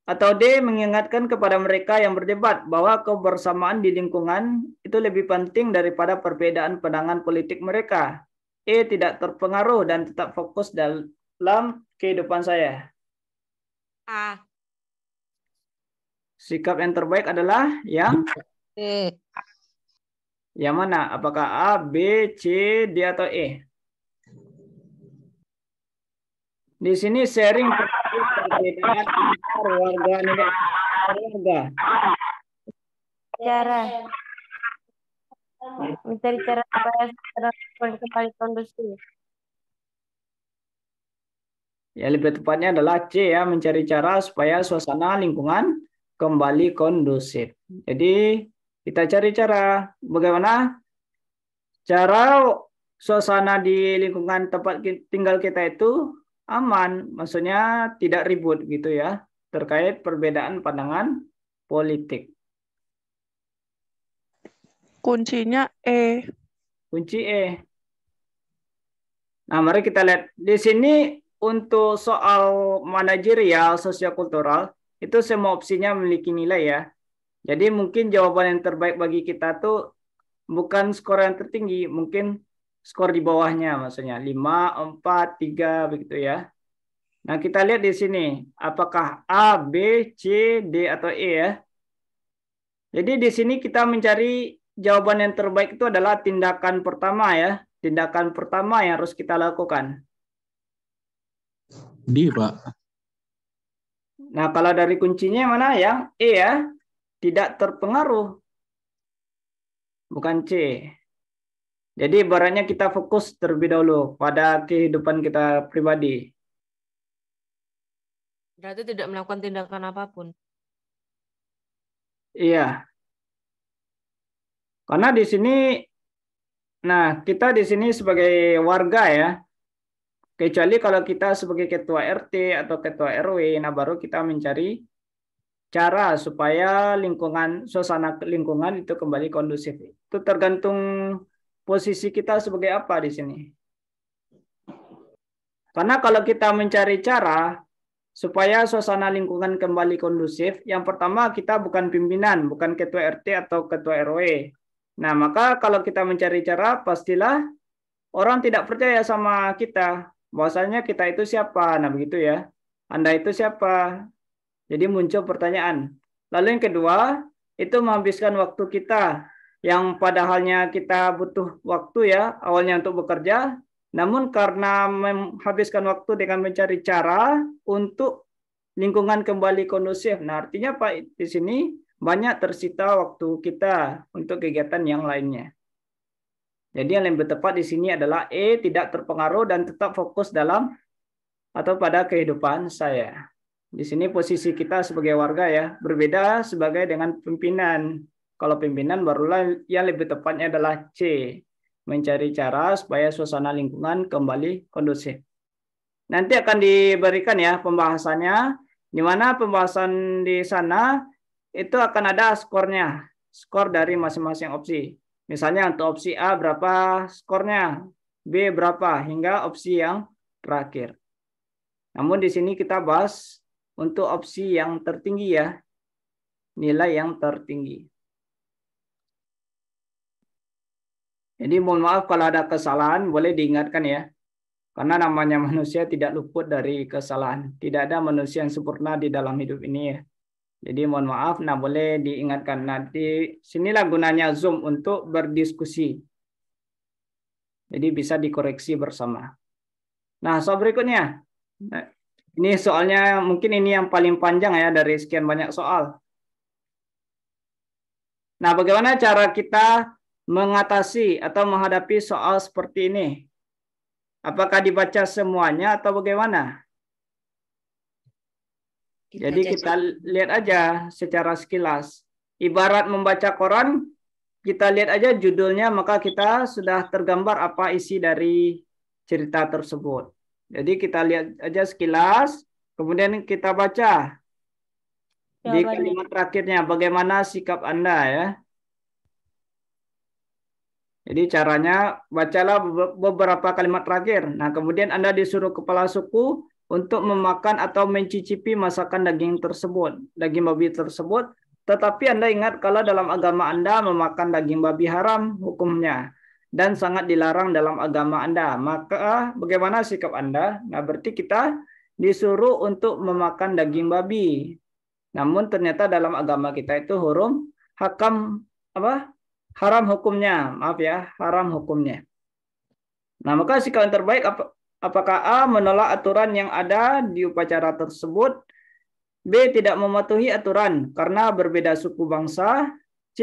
atau D. Mengingatkan kepada mereka yang berdebat bahwa kebersamaan di lingkungan itu lebih penting daripada perbedaan pandangan politik mereka. E. Tidak terpengaruh dan tetap fokus dalam kehidupan saya. A. Sikap yang terbaik adalah yang E. yang mana? Apakah A, B, C, D, atau E? Di sini sharing perbedaan antar warga. Cara. Mencari cara supaya kembali kondusif. Ya, lebih tepatnya adalah C ya, mencari cara supaya suasana lingkungan kembali kondusif. Jadi kita cari cara bagaimana cara suasana di lingkungan tempat tinggal kita itu aman, maksudnya tidak ribut gitu ya, terkait perbedaan pandangan politik. Kuncinya E. Kunci E. Nah, mari kita lihat di sini untuk soal manajerial, sosiokultural, itu semua opsinya memiliki nilai ya. Jadi mungkin jawaban yang terbaik bagi kita tuh bukan skor yang tertinggi, mungkin skor di bawahnya maksudnya 5, 4, 3 begitu ya. Nah, kita lihat di sini apakah A, B, C, D atau E ya. Jadi di sini kita mencari jawaban yang terbaik itu adalah tindakan pertama ya. Tindakan pertama yang harus kita lakukan. D, Pak. Nah, kalau dari kuncinya mana yang E ya? Tidak terpengaruh. Bukan C. Jadi ibaratnya kita fokus terlebih dahulu pada kehidupan kita pribadi. Berarti tidak melakukan tindakan apapun. Iya. Karena di sini, nah kita di sini sebagai warga ya, kecuali kalau kita sebagai ketua RT atau ketua RW, nah baru kita mencari cara supaya lingkungan, suasana lingkungan itu kembali kondusif. Itu tergantung posisi kita sebagai apa di sini. Karena kalau kita mencari cara supaya suasana lingkungan kembali kondusif, yang pertama kita bukan pimpinan, bukan ketua RT atau ketua RW. Nah, maka kalau kita mencari cara, pastilah orang tidak percaya sama kita. Bahwasanya kita itu siapa? Nah, begitu ya. Anda itu siapa? Jadi muncul pertanyaan. Lalu yang kedua, itu menghabiskan waktu kita. Yang padahalnya kita butuh waktu ya, awalnya untuk bekerja. Namun karena menghabiskan waktu dengan mencari cara untuk lingkungan kembali kondusif. Nah, artinya Pak, di sini banyak tersita waktu kita untuk kegiatan yang lainnya. Jadi yang lebih tepat di sini adalah E, tidak terpengaruh dan tetap fokus dalam atau pada kehidupan saya. Di sini posisi kita sebagai warga ya, berbeda sebagai dengan pimpinan. Kalau pimpinan barulah yang lebih tepatnya adalah C, mencari cara supaya suasana lingkungan kembali kondusif. Nanti akan diberikan ya pembahasannya, di mana pembahasan di sana itu akan ada skornya, skor dari masing-masing opsi. Misalnya untuk opsi A berapa skornya, B berapa, hingga opsi yang terakhir. Namun di sini kita bahas untuk opsi yang tertinggi ya, nilai yang tertinggi. Jadi mohon maaf kalau ada kesalahan, boleh diingatkan ya. Karena namanya manusia tidak luput dari kesalahan. Tidak ada manusia yang sempurna di dalam hidup ini ya. Jadi mohon maaf, nah boleh diingatkan. Nanti sinilah gunanya Zoom untuk berdiskusi. Jadi bisa dikoreksi bersama. Nah, soal berikutnya. Nah, ini soalnya mungkin ini yang paling panjang ya dari sekian banyak soal. Nah, bagaimana cara kita mengatasi atau menghadapi soal seperti ini? Apakah dibaca semuanya atau bagaimana? Jadi kita lihat aja secara sekilas. Ibarat membaca koran, kita lihat aja judulnya, maka kita sudah tergambar apa isi dari cerita tersebut. Jadi kita lihat aja sekilas, kemudian kita baca di kalimat terakhirnya bagaimana sikap Anda ya. Jadi caranya bacalah beberapa kalimat terakhir. Nah, kemudian Anda disuruh kepala suku untuk memakan atau mencicipi masakan daging tersebut, daging babi tersebut. Tetapi Anda ingat kalau dalam agama Anda memakan daging babi haram hukumnya dan sangat dilarang dalam agama Anda. Maka bagaimana sikap Anda? Nah, berarti kita disuruh untuk memakan daging babi. Namun ternyata dalam agama kita itu haram hukumnya. Maaf ya, haram hukumnya. Nah, maka sikap yang terbaik apakah A, menolak aturan yang ada di upacara tersebut, B, tidak mematuhi aturan karena berbeda suku bangsa, C,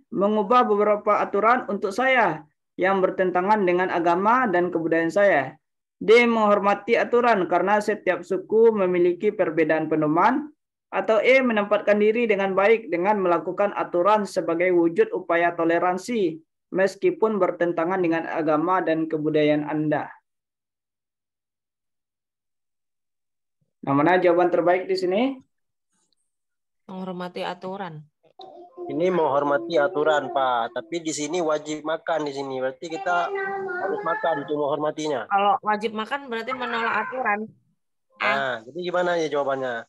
mengubah beberapa aturan untuk saya yang bertentangan dengan agama dan kebudayaan saya, D, menghormati aturan karena setiap suku memiliki perbedaan pedoman, atau E, menempatkan diri dengan baik dengan melakukan aturan sebagai wujud upaya toleransi meskipun bertentangan dengan agama dan kebudayaan Anda. Nah, mana jawaban terbaik di sini? Menghormati aturan. Ini menghormati aturan, Pak. Tapi di sini wajib makan di sini. Berarti kita harus makan untuk menghormatinya. Kalau wajib makan berarti menolak aturan. Nah, jadi gimana ya jawabannya?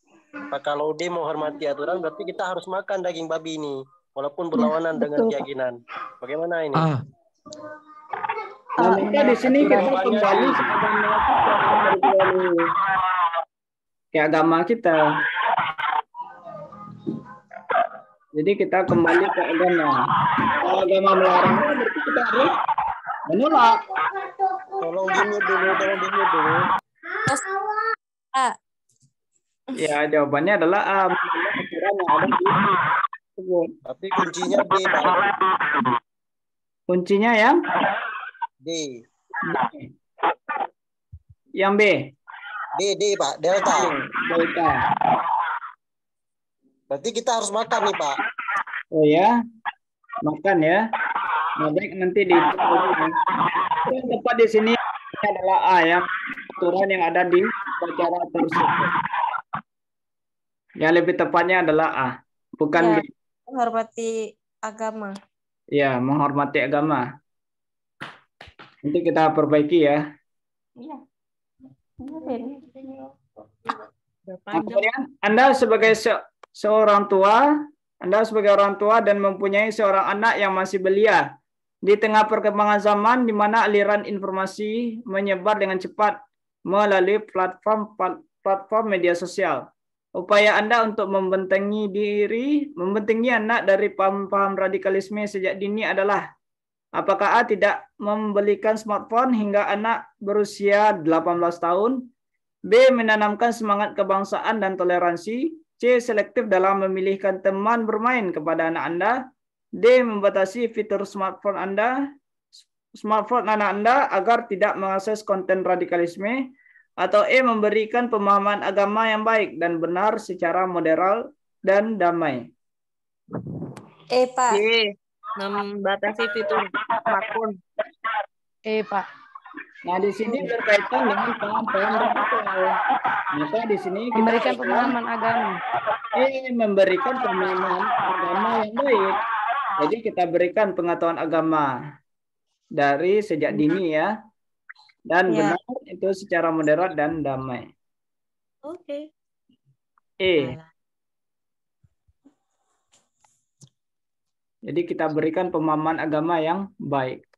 Pak, kalau D menghormati aturan berarti kita harus makan daging babi ini. Walaupun berlawanan dengan keyakinan. Bagaimana ini? Nah, maka di sini kita kembali ke agama kita. Jadi kita kembali ke agama. Kalau agama melarang, berarti kita harus menolak. Tolong dimute dulu. Ya, jawabannya adalah A. Aturan yang ada di tersebut. Tapi kuncinya B, Pak. Kuncinya yang D. Yang B. D, Pak. Delta. Delta. Berarti kita harus makan nih, Pak. Oh ya, makan ya. Nah, baik, nanti di yang tepat di sini adalah A ya, aturan yang ada di acara tersebut. Yang lebih tepatnya adalah A, bukan Ya. B. Menghormati agama. Ya, menghormati agama. Nanti kita perbaiki ya. Iya. Nah, kemudian Anda sebagai seorang tua, dan mempunyai seorang anak yang masih belia di tengah perkembangan zaman di mana aliran informasi menyebar dengan cepat melalui platform media sosial. Upaya Anda untuk membentengi anak dari paham-paham radikalisme sejak dini adalah: apakah A tidak membelikan smartphone hingga anak berusia 18 tahun? B. Menanamkan semangat kebangsaan dan toleransi. C. Selektif dalam memilihkan teman bermain kepada anak Anda. D. Membatasi fitur smartphone anak Anda agar tidak mengakses konten radikalisme. Atau E. Memberikan pemahaman agama yang baik dan benar secara moderat dan damai. Pak. D. Membatasi fitur smartphone. Pak. Nah, di sini berkaitan dengan paham-paham radikal. Maka di sini kita Memberikan pemahaman agama. memberikan pemahaman agama yang baik. Jadi kita berikan pengetahuan agama dari sejak dini ya. Dan Ya. benar itu secara moderat dan damai. Oke. Jadi kita berikan pemahaman agama yang baik.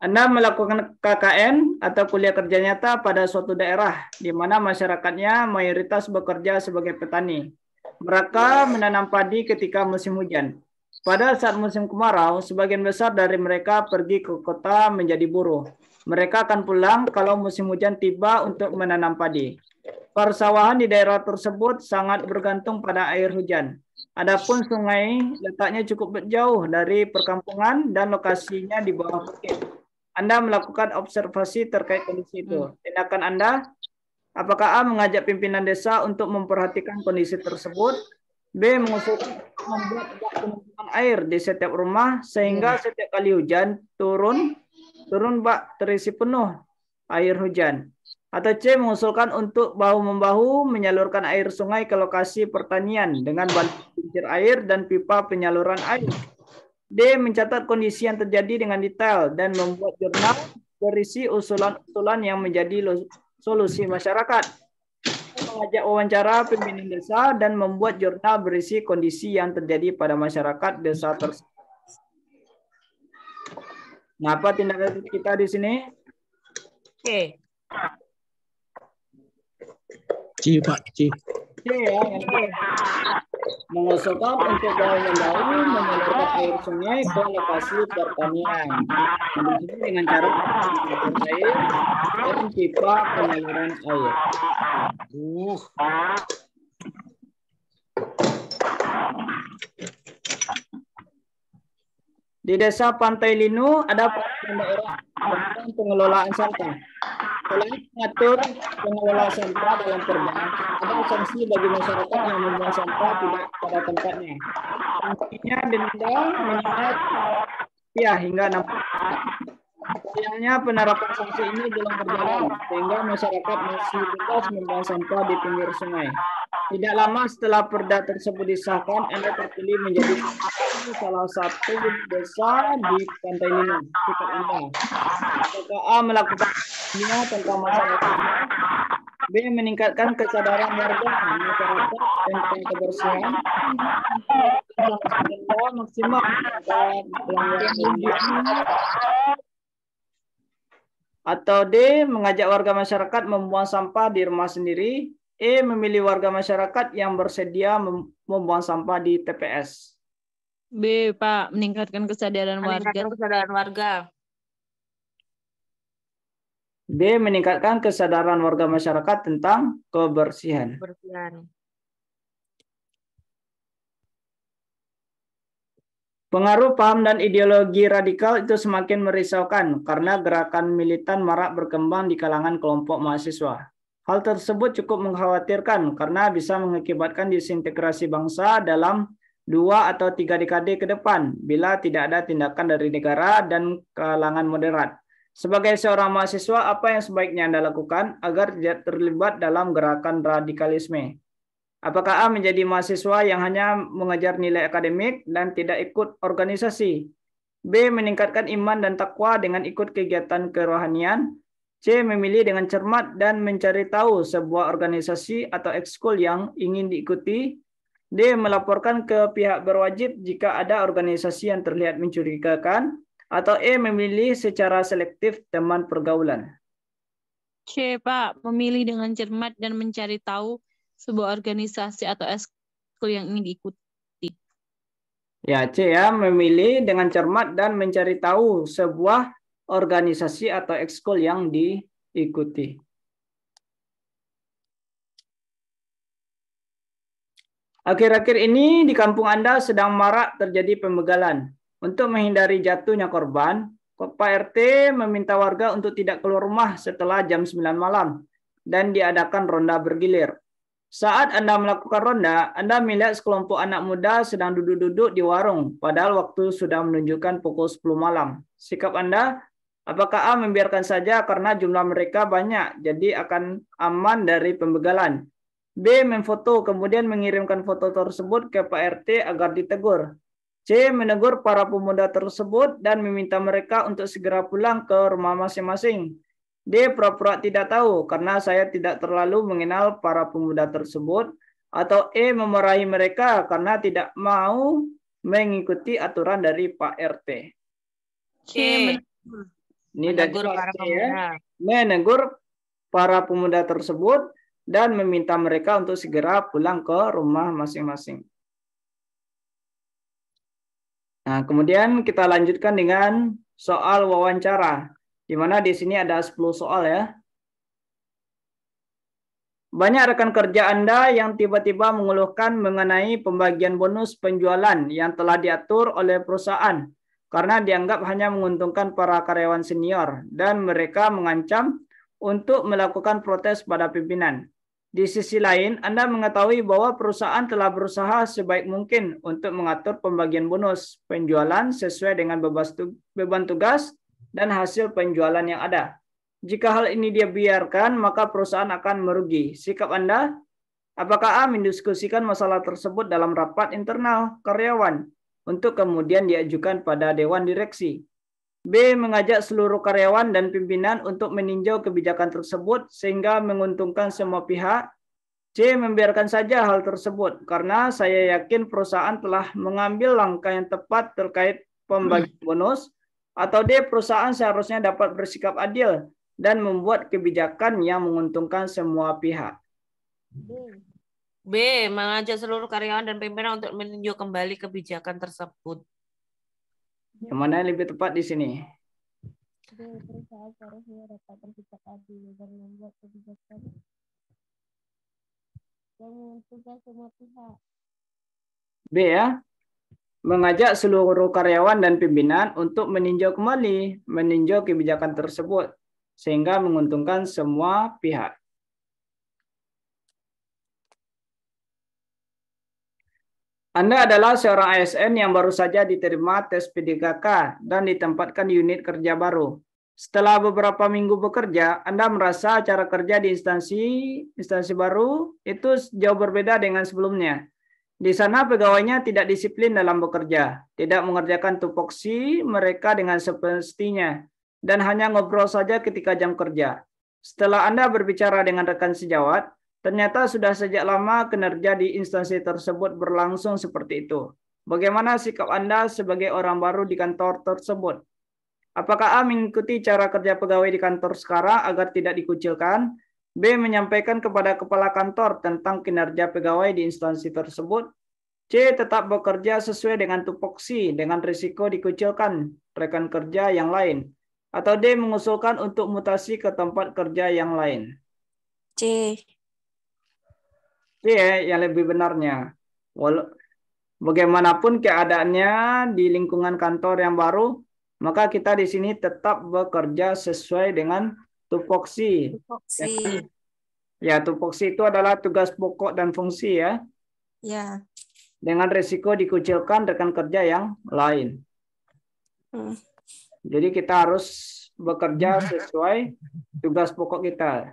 Anda melakukan KKN atau kuliah kerja nyata pada suatu daerah di mana masyarakatnya mayoritas bekerja sebagai petani. Mereka menanam padi ketika musim hujan. Pada saat musim kemarau, sebagian besar dari mereka pergi ke kota menjadi buruh. Mereka akan pulang kalau musim hujan tiba untuk menanam padi. Persawahan di daerah tersebut sangat bergantung pada air hujan. Adapun sungai letaknya cukup jauh dari perkampungan dan lokasinya di bawah bukit. Anda melakukan observasi terkait kondisi itu. Tindakan Anda, apakah A. mengajak pimpinan desa untuk memperhatikan kondisi tersebut? B. Mengusulkan membuat bak penampungan air di setiap rumah sehingga setiap kali hujan turun bak terisi penuh air hujan. Atau C. Mengusulkan untuk bahu-membahu menyalurkan air sungai ke lokasi pertanian dengan bantuan kincir air dan pipa penyaluran air. D. Mencatat kondisi yang terjadi dengan detail dan membuat jurnal berisi usulan-usulan yang menjadi solusi masyarakat. Mengajak wawancara pimpinan desa dan membuat jurnal berisi kondisi yang terjadi pada masyarakat desa tersebut. Nah, apa tindakan kita di sini? Oke. C, Pak. C. C ya, mengusulkan untuk bahu-membahu menyalurkan air sungai ke lokasi pertanian. Dengan cara mengalir air dan pipa penyaluran air. Di desa Pantai Linu ada daerah tentang pengelolaan sampah. Selain mengatur pengelola sampah dalam perda, ada sanksi bagi masyarakat yang membuang sampah tidak pada tempatnya. Sanksinya denda minimal hingga 60. Sayangnya penerapan sanksi ini belum berjalan, sehingga masyarakat masih bebas membuang sampah di pinggir sungai. Tidak lama setelah perda tersebut disahkan, Anda terpilih menjadi salah satu desa di Pantai Linung. Sikap Anda. Apakah A. melakukan tentang masyarakat, B. meningkatkan kesadaran warga masyarakat tentang kebersihan, maksimal atau D. mengajak warga masyarakat membuang sampah di rumah sendiri, E. memilih warga masyarakat yang bersedia membuang sampah di TPS. B, Pak, meningkatkan kesadaran warga. Meningkatkan kesadaran warga. B. meningkatkan kesadaran warga masyarakat tentang kebersihan. Kebersihan. Pengaruh paham dan ideologi radikal itu semakin merisaukan karena gerakan militan marak berkembang di kalangan kelompok mahasiswa. Hal tersebut cukup mengkhawatirkan karena bisa mengakibatkan disintegrasi bangsa dalam 2 atau 3 dekade ke depan bila tidak ada tindakan dari negara dan kalangan moderat. Sebagai seorang mahasiswa, apa yang sebaiknya Anda lakukan agar tidak terlibat dalam gerakan radikalisme? Apakah A. menjadi mahasiswa yang hanya mengejar nilai akademik dan tidak ikut organisasi? B. meningkatkan iman dan takwa dengan ikut kegiatan kerohanian? C. memilih dengan cermat dan mencari tahu sebuah organisasi atau ekskul yang ingin diikuti? D. melaporkan ke pihak berwajib jika ada organisasi yang terlihat mencurigakan? Atau E. memilih secara selektif teman pergaulan? C, Pak, memilih dengan cermat dan mencari tahu sebuah organisasi atau ekskul yang ingin diikuti. Ya, C ya, memilih dengan cermat dan mencari tahu sebuah organisasi atau ekskul yang diikuti. Akhir-akhir ini di kampung Anda sedang marak terjadi pembegalan. Untuk menghindari jatuhnya korban, Pak RT meminta warga untuk tidak keluar rumah setelah jam 9 malam dan diadakan ronda bergilir. Saat Anda melakukan ronda, Anda melihat sekelompok anak muda sedang duduk-duduk di warung, padahal waktu sudah menunjukkan pukul 10 malam. Sikap Anda, apakah A. membiarkan saja karena jumlah mereka banyak, jadi akan aman dari pembegalan? B. memfoto, kemudian mengirimkan foto tersebut ke Pak RT agar ditegur. C. menegur para pemuda tersebut dan meminta mereka untuk segera pulang ke rumah masing-masing. D. pura-pura tidak tahu karena saya tidak terlalu mengenal para pemuda tersebut. Atau E. memarahi mereka karena tidak mau mengikuti aturan dari Pak RT. C. Ini Menegur para pemuda. Ya. Menegur para pemuda tersebut dan meminta mereka untuk segera pulang ke rumah masing-masing. Nah, kemudian kita lanjutkan dengan soal wawancara. Di mana di sini ada 10 soal ya. Banyak rekan kerja Anda yang tiba-tiba mengeluhkan mengenai pembagian bonus penjualan yang telah diatur oleh perusahaan karena dianggap hanya menguntungkan para karyawan senior dan mereka mengancam untuk melakukan protes pada pimpinan. Di sisi lain, Anda mengetahui bahwa perusahaan telah berusaha sebaik mungkin untuk mengatur pembagian bonus penjualan sesuai dengan beban tugas dan hasil penjualan yang ada. Jika hal ini dia biarkan, maka perusahaan akan merugi. Sikap Anda, apakah A. mendiskusikan masalah tersebut dalam rapat internal karyawan untuk kemudian diajukan pada Dewan Direksi? B. mengajak seluruh karyawan dan pimpinan untuk meninjau kebijakan tersebut sehingga menguntungkan semua pihak? C. membiarkan saja hal tersebut karena saya yakin perusahaan telah mengambil langkah yang tepat terkait pembagian bonus? Atau D. perusahaan seharusnya dapat bersikap adil dan membuat kebijakan yang menguntungkan semua pihak? B. mengajak seluruh karyawan dan pimpinan untuk meninjau kembali kebijakan tersebut. Yang mana yang lebih tepat di sini? B. perusahaan seharusnya dapat bersikap adil dan membuat kebijakan yang menguntungkan semua pihak. B ya. Mengajak seluruh karyawan dan pimpinan untuk meninjau kebijakan tersebut sehingga menguntungkan semua pihak. Anda adalah seorang ASN yang baru saja diterima tes P3K dan ditempatkan di unit kerja baru. Setelah beberapa minggu bekerja, Anda merasa cara kerja di instansi baru itu jauh berbeda dengan sebelumnya. Di sana pegawainya tidak disiplin dalam bekerja, tidak mengerjakan tupoksi mereka dengan semestinya, dan hanya ngobrol saja ketika jam kerja. Setelah Anda berbicara dengan rekan sejawat, ternyata sudah sejak lama kinerja di instansi tersebut berlangsung seperti itu. Bagaimana sikap Anda sebagai orang baru di kantor tersebut? Apakah A mengikuti cara kerja pegawai di kantor sekarang agar tidak dikucilkan? B menyampaikan kepada kepala kantor tentang kinerja pegawai di instansi tersebut? C tetap bekerja sesuai dengan tupoksi dengan risiko dikucilkan rekan kerja yang lain? Atau D mengusulkan untuk mutasi ke tempat kerja yang lain? C. C yang lebih benarnya. Bagaimanapun keadaannya di lingkungan kantor yang baru, maka kita di sini tetap bekerja sesuai dengan tupoksi. Tupoksi. Ya, tupoksi itu adalah tugas pokok dan fungsi ya. Ya. Dengan risiko dikucilkan rekan kerja yang lain. Jadi kita harus bekerja sesuai tugas pokok kita.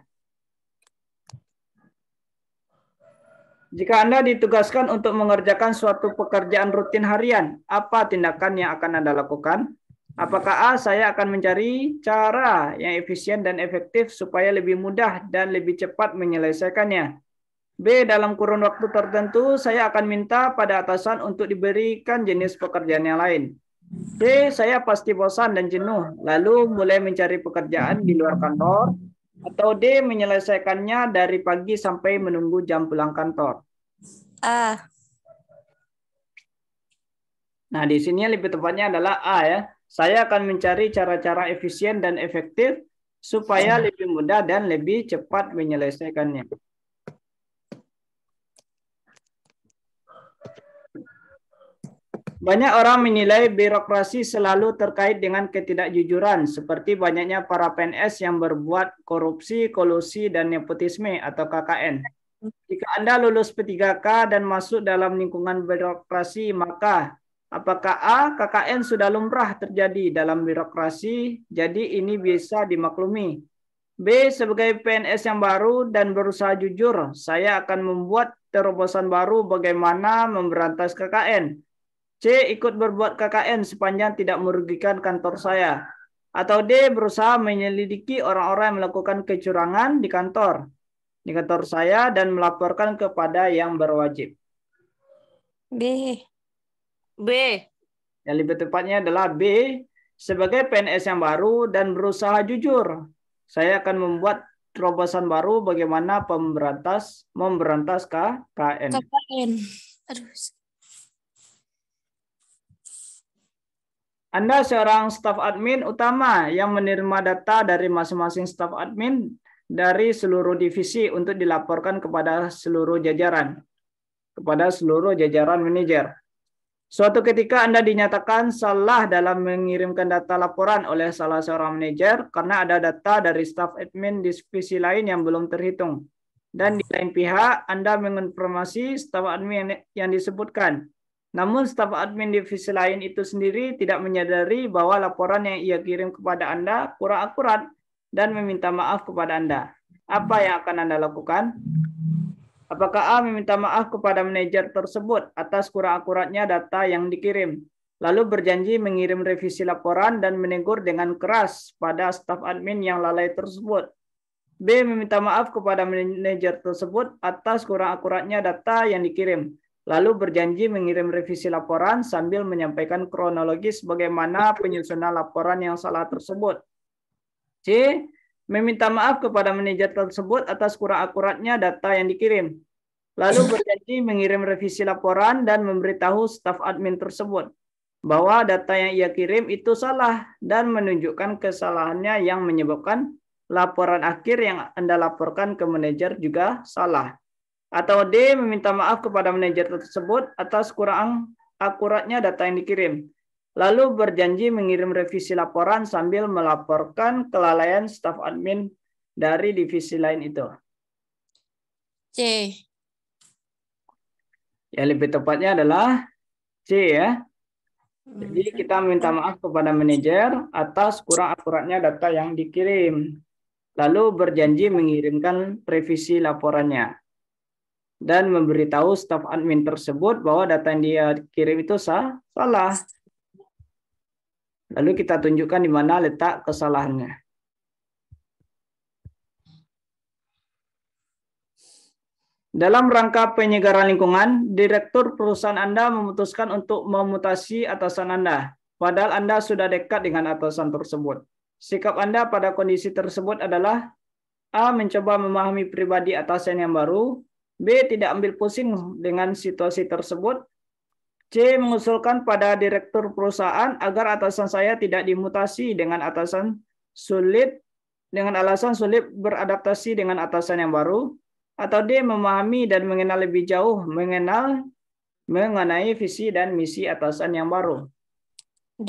Jika Anda ditugaskan untuk mengerjakan suatu pekerjaan rutin harian, apa tindakan yang akan Anda lakukan? Apakah A, saya akan mencari cara yang efisien dan efektif supaya lebih mudah dan lebih cepat menyelesaikannya. B, dalam kurun waktu tertentu, saya akan minta pada atasan untuk diberikan jenis pekerjaan yang lain. C, saya pasti bosan dan jenuh, lalu mulai mencari pekerjaan di luar kantor. Atau D, menyelesaikannya dari pagi sampai menunggu jam pulang kantor. A. Nah, di sini lebih tepatnya adalah A ya. Saya akan mencari cara-cara efisien dan efektif supaya lebih mudah dan lebih cepat menyelesaikannya. Banyak orang menilai birokrasi selalu terkait dengan ketidakjujuran, seperti banyaknya para PNS yang berbuat korupsi, kolusi, dan nepotisme atau KKN. Jika Anda lulus P3K dan masuk dalam lingkungan birokrasi, maka apakah A, KKN sudah lumrah terjadi dalam birokrasi, jadi ini bisa dimaklumi. B, sebagai PNS yang baru dan berusaha jujur, saya akan membuat terobosan baru bagaimana memberantas KKN. C, ikut berbuat KKN sepanjang tidak merugikan kantor saya. Atau D, berusaha menyelidiki orang-orang yang melakukan kecurangan di kantor saya dan melaporkan kepada yang berwajib. B. B. Yang lebih tepatnya adalah B, sebagai PNS yang baru dan berusaha jujur, saya akan membuat terobosan baru bagaimana memberantas KKN. Aduh. Anda seorang staf admin utama yang menerima data dari masing-masing staf admin dari seluruh divisi untuk dilaporkan kepada seluruh jajaran manajer. Suatu ketika Anda dinyatakan salah dalam mengirimkan data laporan oleh salah seorang manajer karena ada data dari staf admin divisi lain yang belum terhitung. Dan di lain pihak, Anda mengonfirmasi staf admin yang disebutkan. Namun staf admin divisi lain itu sendiri tidak menyadari bahwa laporan yang ia kirim kepada Anda kurang akurat dan meminta maaf kepada Anda. Apa yang akan Anda lakukan? Apakah A, meminta maaf kepada manajer tersebut atas kurang akuratnya data yang dikirim, lalu berjanji mengirim revisi laporan dan menegur dengan keras pada staf admin yang lalai tersebut? B, meminta maaf kepada manajer tersebut atas kurang akuratnya data yang dikirim, lalu berjanji mengirim revisi laporan sambil menyampaikan kronologis bagaimana penyusunan laporan yang salah tersebut. C, meminta maaf kepada manajer tersebut atas kurang akuratnya data yang dikirim, lalu berjanji mengirim revisi laporan dan memberitahu staf admin tersebut bahwa data yang ia kirim itu salah dan menunjukkan kesalahannya yang menyebabkan laporan akhir yang Anda laporkan ke manajer juga salah. Atau D, meminta maaf kepada manajer tersebut atas kurang akuratnya data yang dikirim, lalu berjanji mengirim revisi laporan sambil melaporkan kelalaian staf admin dari divisi lain itu. C. Ya, lebih tepatnya adalah C ya. Jadi kita minta maaf kepada manajer atas kurang akuratnya data yang dikirim. Lalu berjanji mengirimkan revisi laporannya. Dan memberitahu staf admin tersebut bahwa data yang dia kirim itu salah. Lalu kita tunjukkan di mana letak kesalahannya. Dalam rangka penyegaran lingkungan, direktur perusahaan Anda memutuskan untuk memutasi atasan Anda, padahal Anda sudah dekat dengan atasan tersebut. Sikap Anda pada kondisi tersebut adalah A. Mencoba memahami pribadi atasan yang baru, B. Tidak ambil pusing dengan situasi tersebut, C. Mengusulkan pada direktur perusahaan agar atasan saya tidak dimutasi dengan alasan sulit beradaptasi dengan atasan yang baru, atau D. Memahami dan mengenal lebih jauh mengenai visi dan misi atasan yang baru. D.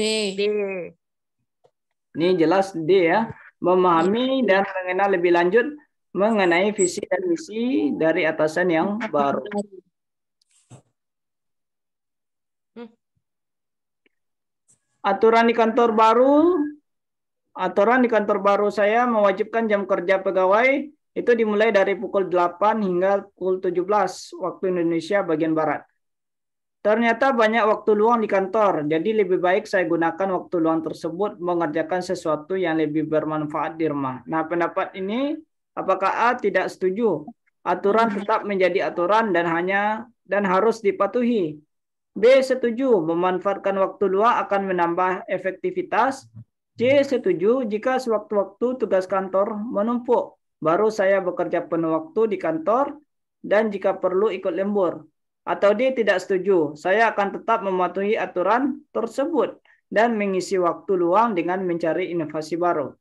Ini jelas D ya. Memahami dan mengenal lebih lanjut mengenai visi dan misi dari atasan yang baru. Aturan di kantor baru saya mewajibkan jam kerja pegawai itu dimulai dari pukul 8 hingga pukul 17 waktu Indonesia bagian Barat. Ternyata banyak waktu luang di kantor, jadi lebih baik saya gunakan waktu luang tersebut mengerjakan sesuatu yang lebih bermanfaat di rumah. Nah, pendapat ini, apakah A tidak setuju? Aturan tetap menjadi aturan dan harus dipatuhi. B setuju, memanfaatkan waktu luang akan menambah efektivitas. C setuju, jika sewaktu-waktu tugas kantor menumpuk, baru saya bekerja penuh waktu di kantor dan jika perlu ikut lembur. Atau D tidak setuju, saya akan tetap mematuhi aturan tersebut dan mengisi waktu luang dengan mencari inovasi baru.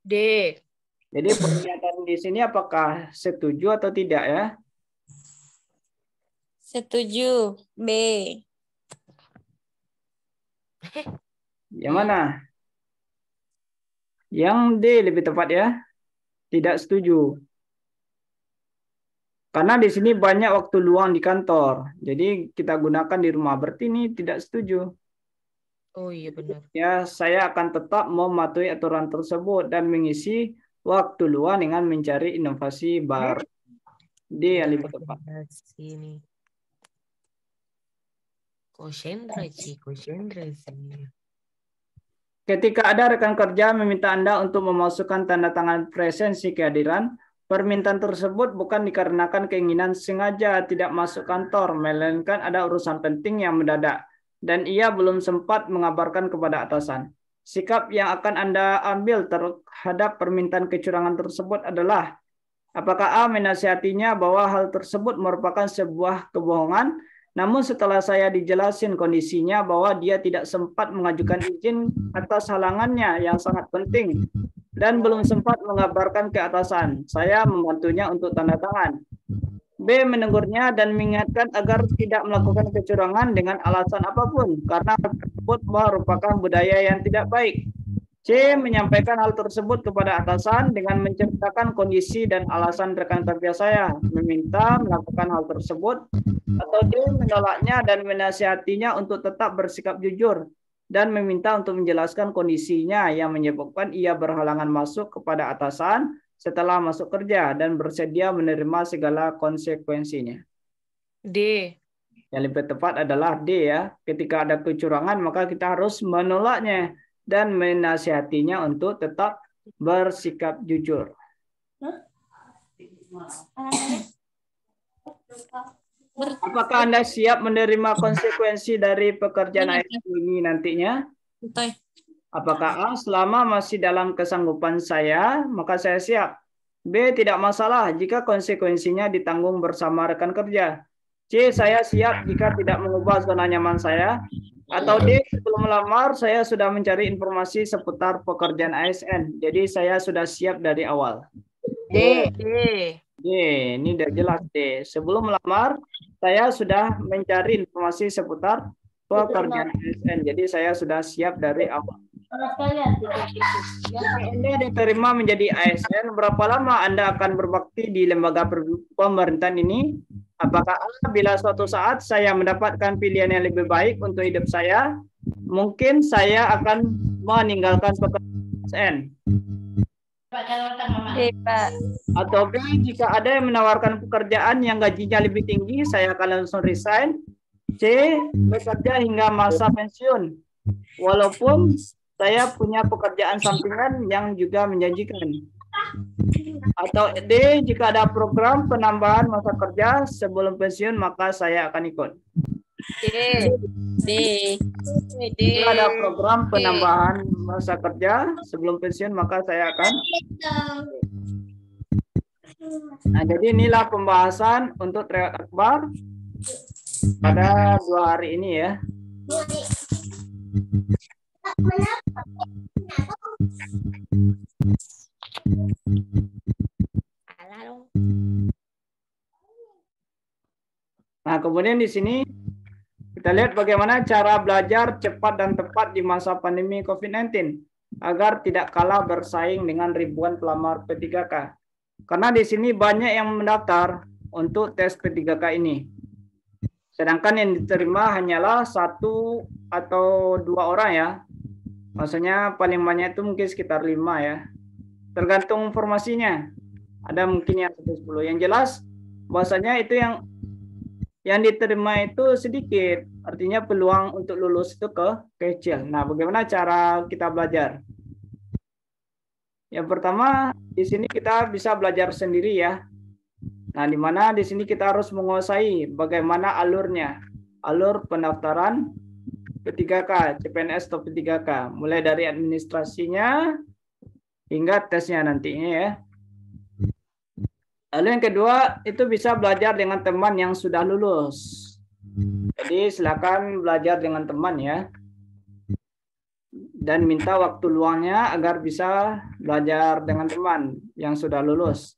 D. Jadi pernyataan di sini apakah setuju atau tidak ya? Setuju. B. Yang mana? Yang D lebih tepat ya. Tidak setuju. Karena di sini banyak waktu luang di kantor. Jadi kita gunakan di rumah. Berarti ini tidak setuju. Oh iya benar. Ya, saya akan tetap mematuhi aturan tersebut dan mengisi waktu luang dengan mencari inovasi baru. D yang lebih tepat. Sini. Kosendra sih. Ketika ada rekan kerja meminta Anda untuk memasukkan tanda tangan presensi kehadiran, permintaan tersebut bukan dikarenakan keinginan sengaja tidak masuk kantor, melainkan ada urusan penting yang mendadak, dan ia belum sempat mengabarkan kepada atasan. Sikap yang akan Anda ambil terhadap permintaan kecurangan tersebut adalah, apakah A menasihatinya bahwa hal tersebut merupakan sebuah kebohongan, namun setelah saya dijelasin kondisinya bahwa dia tidak sempat mengajukan izin atas halangannya yang sangat penting dan belum sempat mengabarkan ke atasan, saya membantunya untuk tanda tangan. B menegurnya dan mengingatkan agar tidak melakukan kecurangan dengan alasan apapun karena hal tersebut merupakan budaya yang tidak baik. C menyampaikan hal tersebut kepada atasan dengan menceritakan kondisi dan alasan rekan kerja saya, meminta melakukan hal tersebut, atau D menolaknya dan menasihatinya untuk tetap bersikap jujur dan meminta untuk menjelaskan kondisinya yang menyebabkan ia berhalangan masuk kepada atasan setelah masuk kerja dan bersedia menerima segala konsekuensinya. D. Yang lebih tepat adalah D ya. Ketika ada kecurangan maka kita harus menolaknya dan menasihatinya untuk tetap bersikap jujur. Apakah Anda siap menerima konsekuensi dari pekerjaan ASN ini nantinya? Apakah A, selama masih dalam kesanggupan saya, maka saya siap. B, tidak masalah jika konsekuensinya ditanggung bersama rekan kerja. C, saya siap jika tidak mengubah zona nyaman saya. Atau D, sebelum melamar saya sudah mencari informasi seputar pekerjaan ASN. Jadi saya sudah siap dari awal. D. D, ini udah jelas D. Sebelum melamar saya sudah mencari informasi seputar pekerjaan ASN. Jadi saya sudah siap dari awal. Anda diterima menjadi ASN, berapa lama Anda akan berbakti di lembaga pemerintahan ini? Apakah bila suatu saat saya mendapatkan pilihan yang lebih baik untuk hidup saya, mungkin saya akan meninggalkan pekerjaan ASN. D, Pak. Atau B, jika ada yang menawarkan pekerjaan yang gajinya lebih tinggi, saya akan langsung resign. C, bekerja hingga masa pensiun. Walaupun saya punya pekerjaan sampingan yang juga menjanjikan. Atau D, jika ada program penambahan masa kerja sebelum pensiun, maka saya akan ikut. D. D. Jika ada program penambahan masa kerja sebelum pensiun, maka saya akan. Nah, jadi inilah pembahasan untuk Riwayat Akbar pada 2 hari ini ya. Nah, kemudian di sini kita lihat bagaimana cara belajar cepat dan tepat di masa pandemi COVID-19 agar tidak kalah bersaing dengan ribuan pelamar P3K. Karena di sini banyak yang mendaftar untuk tes P3K ini. Sedangkan yang diterima hanyalah 1 atau 2 orang ya. Maksudnya paling banyak itu mungkin sekitar 5 ya. Tergantung informasinya. Ada mungkin yang 10. Yang jelas bahwasanya itu yang diterima itu sedikit, artinya peluang untuk lulus itu kecil. Nah, bagaimana cara kita belajar? Yang pertama, di sini kita bisa belajar sendiri ya. Nah, di mana di sini kita harus menguasai bagaimana alurnya, alur pendaftaran P3K, CPNS atau P3K, mulai dari administrasinya hingga tesnya nantinya ya. Lalu yang kedua, itu bisa belajar dengan teman yang sudah lulus. Jadi silakan belajar dengan teman ya. Dan minta waktu luangnya agar bisa belajar dengan teman yang sudah lulus.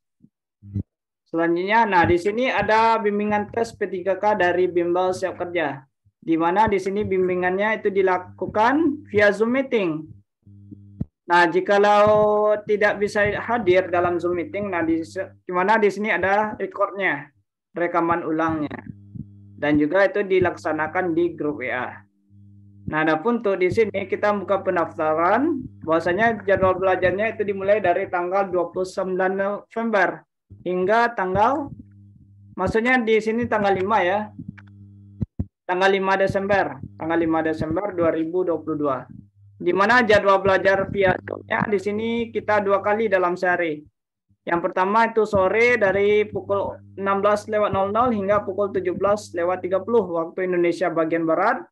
Selanjutnya, nah di sini ada bimbingan tes P3K dari Bimbel Siap Kerja. Di mana di sini bimbingannya itu dilakukan via Zoom meeting. Nah, jikalau tidak bisa hadir dalam Zoom meeting, nah di mana di sini ada recordnya, rekaman ulangnya, dan juga itu dilaksanakan di grup WA. Nah, adapun untuk di sini kita buka pendaftaran, bahwasanya jadwal belajarnya itu dimulai dari tanggal 29 November hingga tanggal, maksudnya di sini tanggal 5 ya, tanggal 5 Desember, tanggal 5 Desember 2022. Di mana jadwal belajar via Zoom-nya di sini kita 2 kali dalam sehari. Yang pertama itu sore dari pukul 16.00 hingga pukul 17.30 waktu Indonesia bagian Barat.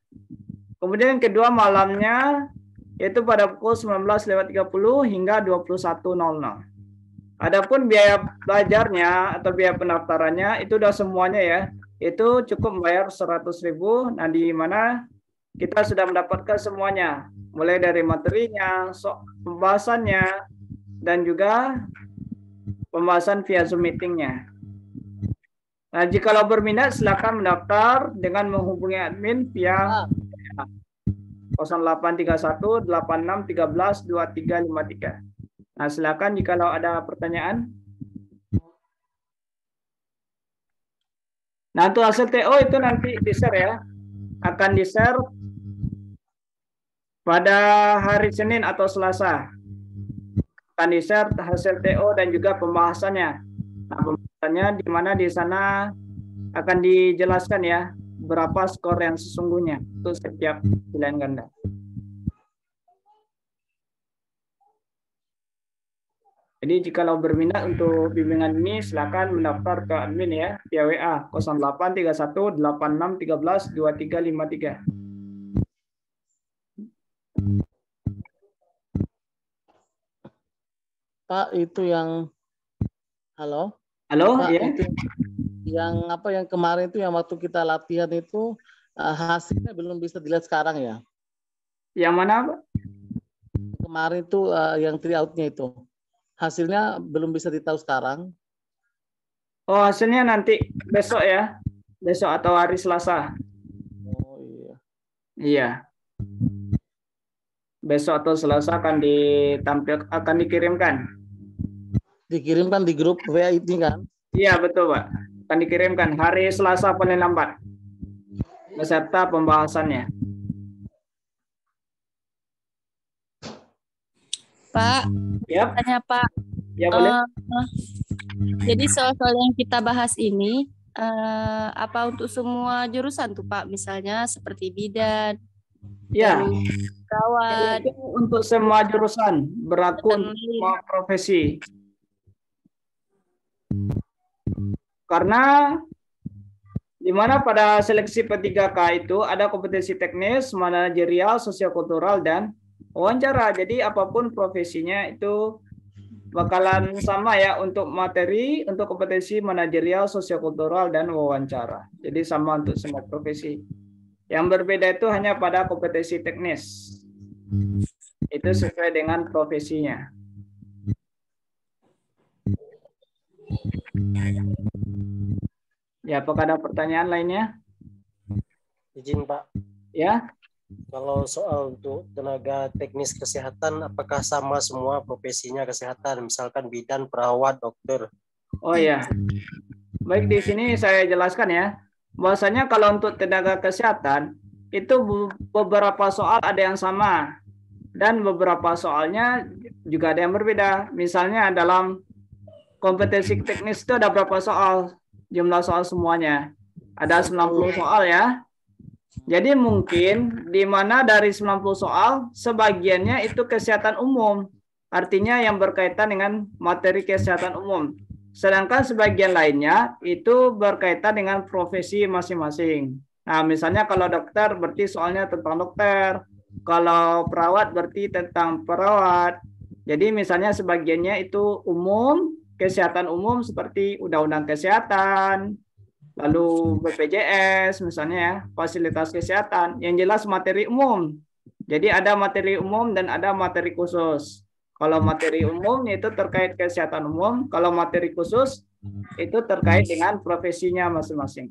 Kemudian yang kedua malamnya yaitu pada pukul 19.30 hingga 21.00. Adapun biaya belajarnya atau biaya pendaftarannya itu udah semuanya ya. Itu cukup membayar 100.000. Nah, di mana kita sudah mendapatkan semuanya, mulai dari materinya, pembahasannya, dan juga pembahasan via Zoom meetingnya. Nah, jikalau berminat, silakan mendaftar dengan menghubungi admin via 0831 86 13 2353. Nah, silakan jikalau ada pertanyaan. Nah, untuk hasil TO itu nanti di-share ya. Akan di-share pada hari Senin atau Selasa. Akan di-share hasil TO dan juga pembahasannya. Nah, pembahasannya di mana di sana akan dijelaskan ya berapa skor yang sesungguhnya untuk setiap pilihan ganda. Jadi jikalau berminat untuk bimbingan ini silakan mendaftar ke admin ya via WA 0831 86 13 2353. Pak, itu yang halo? Halo, Pak, ya. itu yang apa yang kemarin itu yang waktu kita latihan itu hasilnya belum bisa dilihat sekarang ya? Yang mana, Pak? Kemarin itu yang tryout-nya itu. Hasilnya belum bisa ditahu sekarang. Oh, hasilnya nanti besok ya. Besok atau hari Selasa. Oh iya. Iya. Besok atau Selasa akan dikirimkan. Dikirimkan di grup WA ini kan? Iya, betul, Pak. Akan dikirimkan hari Selasa paling lambat. Beserta pembahasannya. Pak, Ya, tanya Pak. ya boleh. Jadi soal-soal yang kita bahas ini apa untuk semua jurusan tuh Pak? Misalnya seperti bidan, Ya, perawat, itu untuk semua jurusan, berlaku untuk veterinaris. semua profesi. Karena di mana pada seleksi P3K itu ada kompetensi teknis, manajerial, sosiokultural, dan wawancara. Jadi apapun profesinya itu bakalan sama ya untuk materi, untuk kompetensi manajerial, sosiokultural, dan wawancara. Jadi sama untuk semua profesi. Yang berbeda itu hanya pada kompetensi teknis. Itu sesuai dengan profesinya. Ya, apakah ada pertanyaan lainnya? Izin Pak, Ya, kalau soal untuk tenaga teknis kesehatan, apakah sama semua profesinya kesehatan? Misalkan bidan, perawat, dokter. oh ya. Baik, di sini saya jelaskan ya. Bahwasanya kalau untuk tenaga kesehatan itu beberapa soal ada yang sama dan beberapa soalnya juga ada yang berbeda. Misalnya dalam kompetensi teknis itu ada berapa soal? Jumlah soal semuanya. Ada 90 soal ya. Jadi mungkin di mana dari 90 soal sebagiannya itu kesehatan umum. Artinya yang berkaitan dengan materi kesehatan umum. Sedangkan sebagian lainnya itu berkaitan dengan profesi masing-masing. Nah, misalnya kalau dokter berarti soalnya tentang dokter. Kalau perawat berarti tentang perawat. Jadi misalnya sebagiannya itu umum, kesehatan umum seperti undang-undang kesehatan, lalu BPJS misalnya ya, fasilitas kesehatan. Yang jelas materi umum. Jadi ada materi umum dan ada materi khusus. Kalau materi umum itu terkait kesehatan umum, kalau materi khusus itu terkait dengan profesinya masing-masing.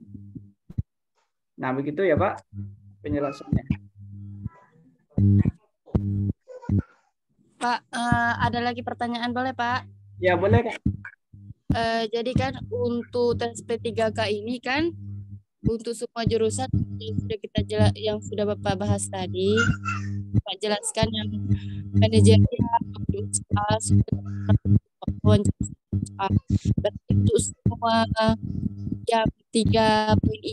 Nah, begitu ya Pak penjelasannya. Pak, ada lagi pertanyaan boleh Pak? Ya, boleh Kak. Jadi kan untuk tes P3K ini kan untuk semua jurusan yang sudah Bapak bahas tadi, Bapak jelaskan yang manajerial, berarti untuk semua yang 3 poin ini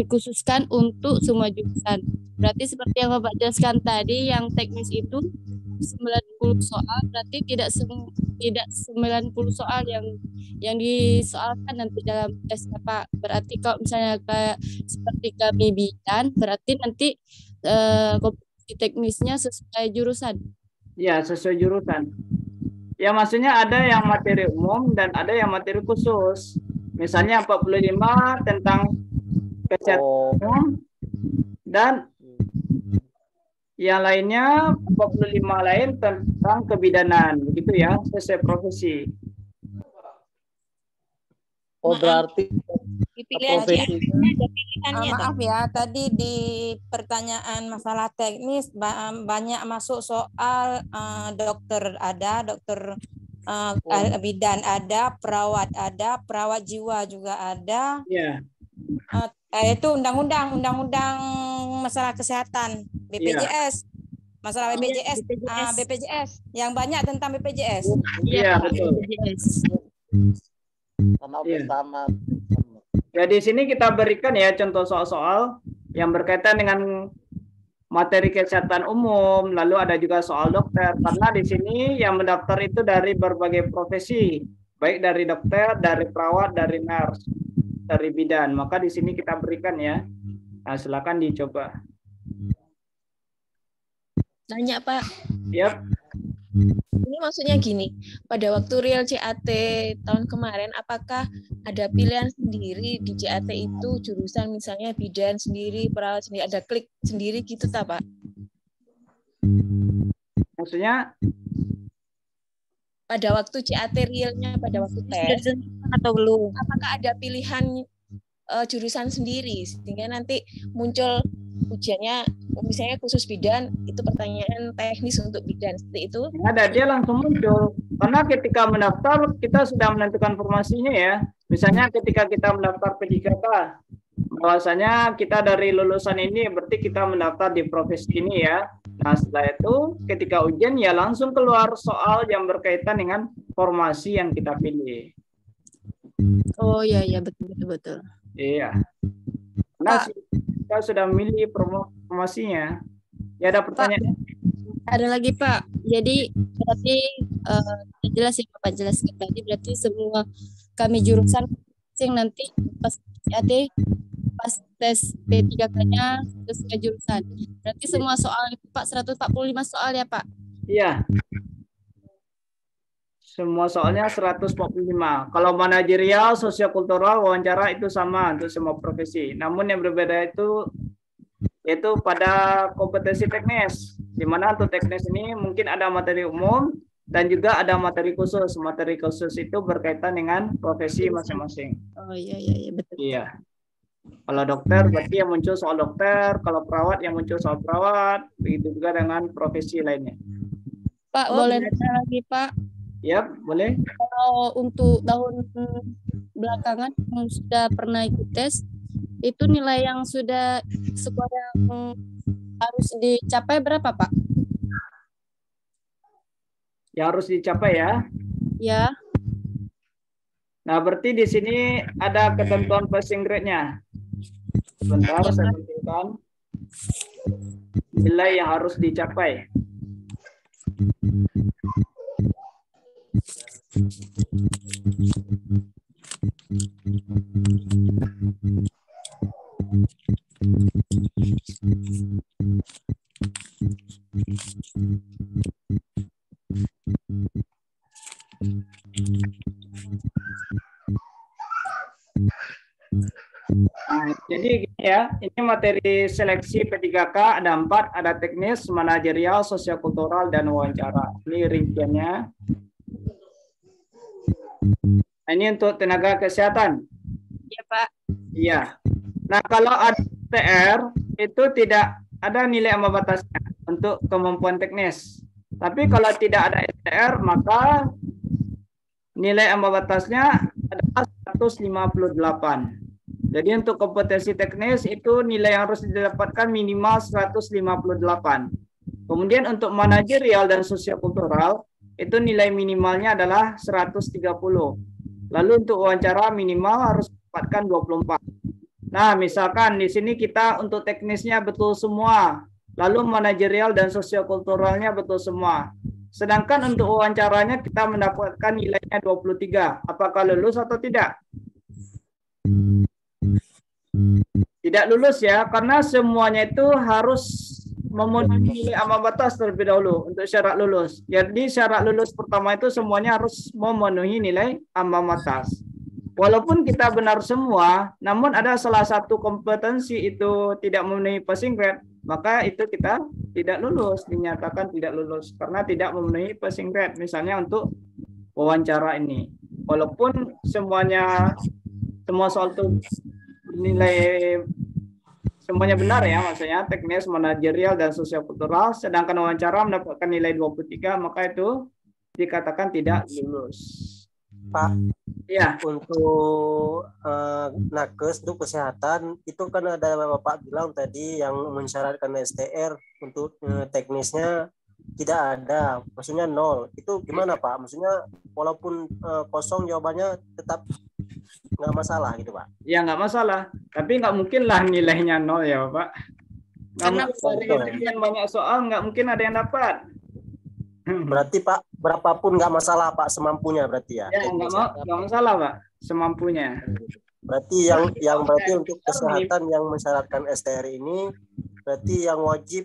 dikhususkan untuk semua jurusan. Berarti seperti yang Bapak jelaskan tadi, yang teknis itu 90 soal, berarti tidak 90 soal yang disoalkan nanti dalam tesnya Pak. Berarti kalau misalnya kayak seperti kami bidan, berarti nanti kompetensi teknisnya sesuai jurusan. Ya, sesuai jurusan. Ya, maksudnya ada yang materi umum dan ada yang materi khusus. Misalnya 45 tentang kesehatan umum dan yang lainnya 45 lain tentang kebidanan, begitu ya, sesuai profesi. Oh, berarti maaf ya, tadi di pertanyaan masalah teknis banyak masuk soal dokter ada, dokter bidan ada, perawat jiwa juga ada. Ya. Itu undang-undang masalah kesehatan BPJS. Masalah BPJS, BPJS yang banyak tentang BPJS. Iya, betul. Sama. Ya, di sini kita berikan ya contoh soal-soal yang berkaitan dengan materi kesehatan umum, lalu ada juga soal dokter. Karena di sini yang mendaftar itu dari berbagai profesi, baik dari dokter, dari perawat, dari nurse, dari bidan. Maka di sini kita berikan ya. Nah, silakan dicoba. Nanya Pak. Yap. Ini maksudnya gini, pada waktu real CAT tahun kemarin, apakah ada pilihan sendiri di CAT itu jurusan misalnya bidan sendiri, perawat sendiri, ada klik sendiri gitu tak Pak? Maksudnya? Pada waktu CAT realnya, pada waktu tes, atau belum? Apakah ada pilihan jurusan sendiri sehingga nanti muncul ujiannya misalnya khusus bidan, itu pertanyaan teknis untuk bidan seperti itu? Ada, dia langsung muncul. Karena ketika mendaftar kita sudah menentukan formasinya ya. Misalnya ketika kita mendaftar P3K, bahwasanya kita dari lulusan ini berarti kita mendaftar di profesi ini ya. Nah, setelah itu ketika ujian ya langsung keluar soal yang berkaitan dengan formasi yang kita pilih. Oh iya iya betul betul betul. Iya. Nah, kita sudah milih formasinya. Ya ada pertanyaan? Ada lagi Pak. Jadi berarti jelas ya Bapak jelaskan tadi berarti semua kami jurusan yang nanti pas CAT pas tes P3K-nya sesuai jurusan. Berarti semua soal itu Pak 145 soal ya Pak? Iya. Semua soalnya 145. Kalau manajerial, sosiokultural, wawancara itu sama untuk semua profesi. Namun yang berbeda itu yaitu pada kompetensi teknis. Di mana untuk teknis ini mungkin ada materi umum dan juga ada materi khusus. Materi khusus itu berkaitan dengan profesi masing-masing. Oh iya betul. Iya. Kalau dokter berarti yang muncul soal dokter, kalau perawat yang muncul soal perawat, begitu juga dengan profesi lainnya. Pak, boleh nanya lagi Pak? Ya, boleh. Kalau untuk tahun belakangan yang sudah pernah ikut tes, itu nilai yang sudah skor yang harus dicapai berapa Pak? Yang harus dicapai ya? Ya. Nah, berarti di sini ada ketentuan passing grade-nya. Sebentar, saya tentukan nilai yang harus dicapai. Nah, jadi gini ya, ini materi seleksi P3K ada 4, ada teknis, manajerial, sosiokultural, dan wawancara. Ini rinciannya. Nah, ini untuk tenaga kesehatan. Iya Pak. Iya. Nah, kalau ada STR itu tidak ada nilai ambang batasnya untuk kemampuan teknis. Tapi kalau tidak ada STR maka nilai ambang batasnya adalah 158. Jadi untuk kompetensi teknis itu nilai yang harus didapatkan minimal 158. Kemudian untuk manajerial dan sosiokultural itu nilai minimalnya adalah 130. Lalu untuk wawancara minimal harus dapatkan 24. Nah, misalkan di sini kita untuk teknisnya betul semua, lalu manajerial dan sosiokulturalnya betul semua. Sedangkan untuk wawancaranya kita mendapatkan nilainya 23. Apakah lulus atau tidak? Tidak lulus ya, karena semuanya itu harus memenuhi nilai ambang batas terlebih dahulu untuk syarat lulus. Jadi syarat lulus pertama itu semuanya harus memenuhi nilai ambang batas. Walaupun kita benar semua, namun ada salah satu kompetensi itu tidak memenuhi passing grade, maka itu kita tidak lulus, dinyatakan tidak lulus karena tidak memenuhi passing grade. Misalnya untuk wawancara ini, walaupun semua soal itu nilai semuanya benar ya, maksudnya teknis, manajerial, dan sosiokultural, sedangkan wawancara mendapatkan nilai 23, maka itu dikatakan tidak lulus. Pak, ya untuk nakes untuk kesehatan itu kan ada Bapak bilang tadi yang mensyaratkan STR untuk teknisnya tidak ada, maksudnya 0. Itu gimana Pak? Maksudnya walaupun kosong jawabannya tetap nggak masalah gitu Pak? Ya nggak masalah, tapi nggak mungkin lah nilainya 0 ya Pak. Karena dengan banyak soal nggak mungkin ada yang dapat. Berarti Pak, berapapun nggak masalah Pak, semampunya berarti ya? Ya nggak masalah Pak, semampunya. Berarti yang berarti untuk kesehatan yang mensyaratkan STR ini berarti yang wajib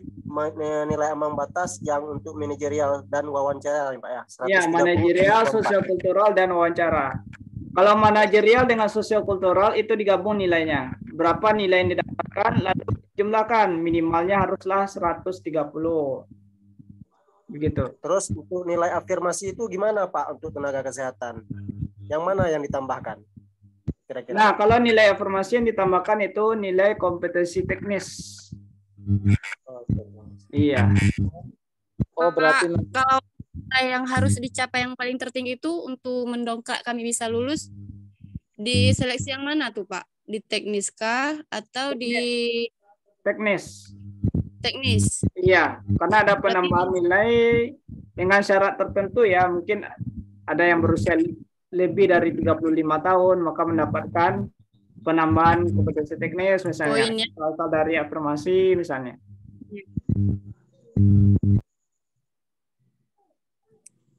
nilai ambang batas yang untuk manajerial dan wawancara Pak ya? Ya, manajerial, sosiokultural, dan wawancara. Kalau manajerial dengan sosiokultural itu digabung nilainya. Berapa nilai yang didapatkan, lalu jumlahkan. Minimalnya haruslah 130. Begitu. Terus untuk nilai afirmasi itu gimana Pak untuk tenaga kesehatan? Yang mana yang ditambahkan? Kira-kira. Nah, kalau nilai afirmasi yang ditambahkan itu nilai kompetensi teknis. Iya. Oh, berarti kalau yang harus dicapai yang paling tertinggi itu untuk mendongkrak kami bisa lulus di seleksi yang mana tuh Pak? di teknis kah atau di Teknis. teknis? Iya, karena ada penambahan nilai dengan syarat tertentu ya. Mungkin ada yang berusia lebih dari 35 tahun maka mendapatkan penambahan kompetensi teknis misalnya. Poinnya. Asal dari afirmasi misalnya.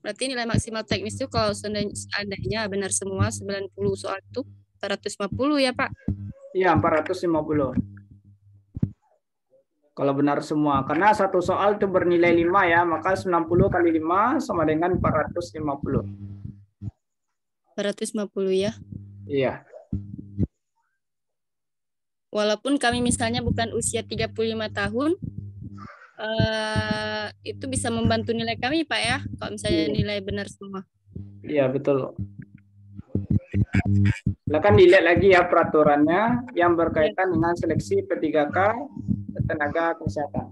Berarti nilai maksimal teknis itu kalau seandainya benar semua 90 soal itu 450 ya Pak? Iya, 450. Kalau benar semua. Karena satu soal itu bernilai 5 ya, maka 90 kali 5 sama dengan 450. 450 ya? Iya. Walaupun kami misalnya bukan usia 35 tahun, itu bisa membantu nilai kami Pak ya, kalau misalnya nilai benar semua. Iya, betul. Silakan dilihat lagi ya peraturannya yang berkaitan dengan seleksi P3K tenaga kesehatan.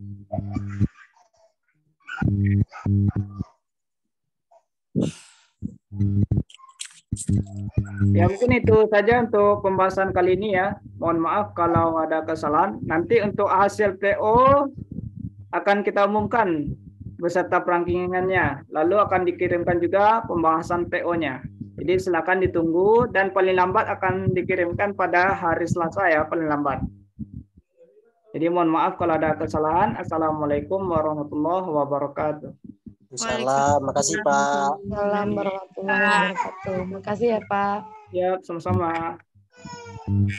Ya mungkin itu saja untuk pembahasan kali ini ya. Mohon maaf kalau ada kesalahan. Nanti untuk hasil PO akan kita umumkan beserta perangkingannya. Lalu akan dikirimkan juga pembahasan PO-nya. Jadi silakan ditunggu dan paling lambat akan dikirimkan pada hari Selasa ya, paling lambat. Jadi mohon maaf kalau ada kesalahan. Assalamualaikum warahmatullahi wabarakatuh. Salam, makasih Pak. Salam warahmatullahi wabarakatuh. Makasih ya Pak. Ya, sama-sama.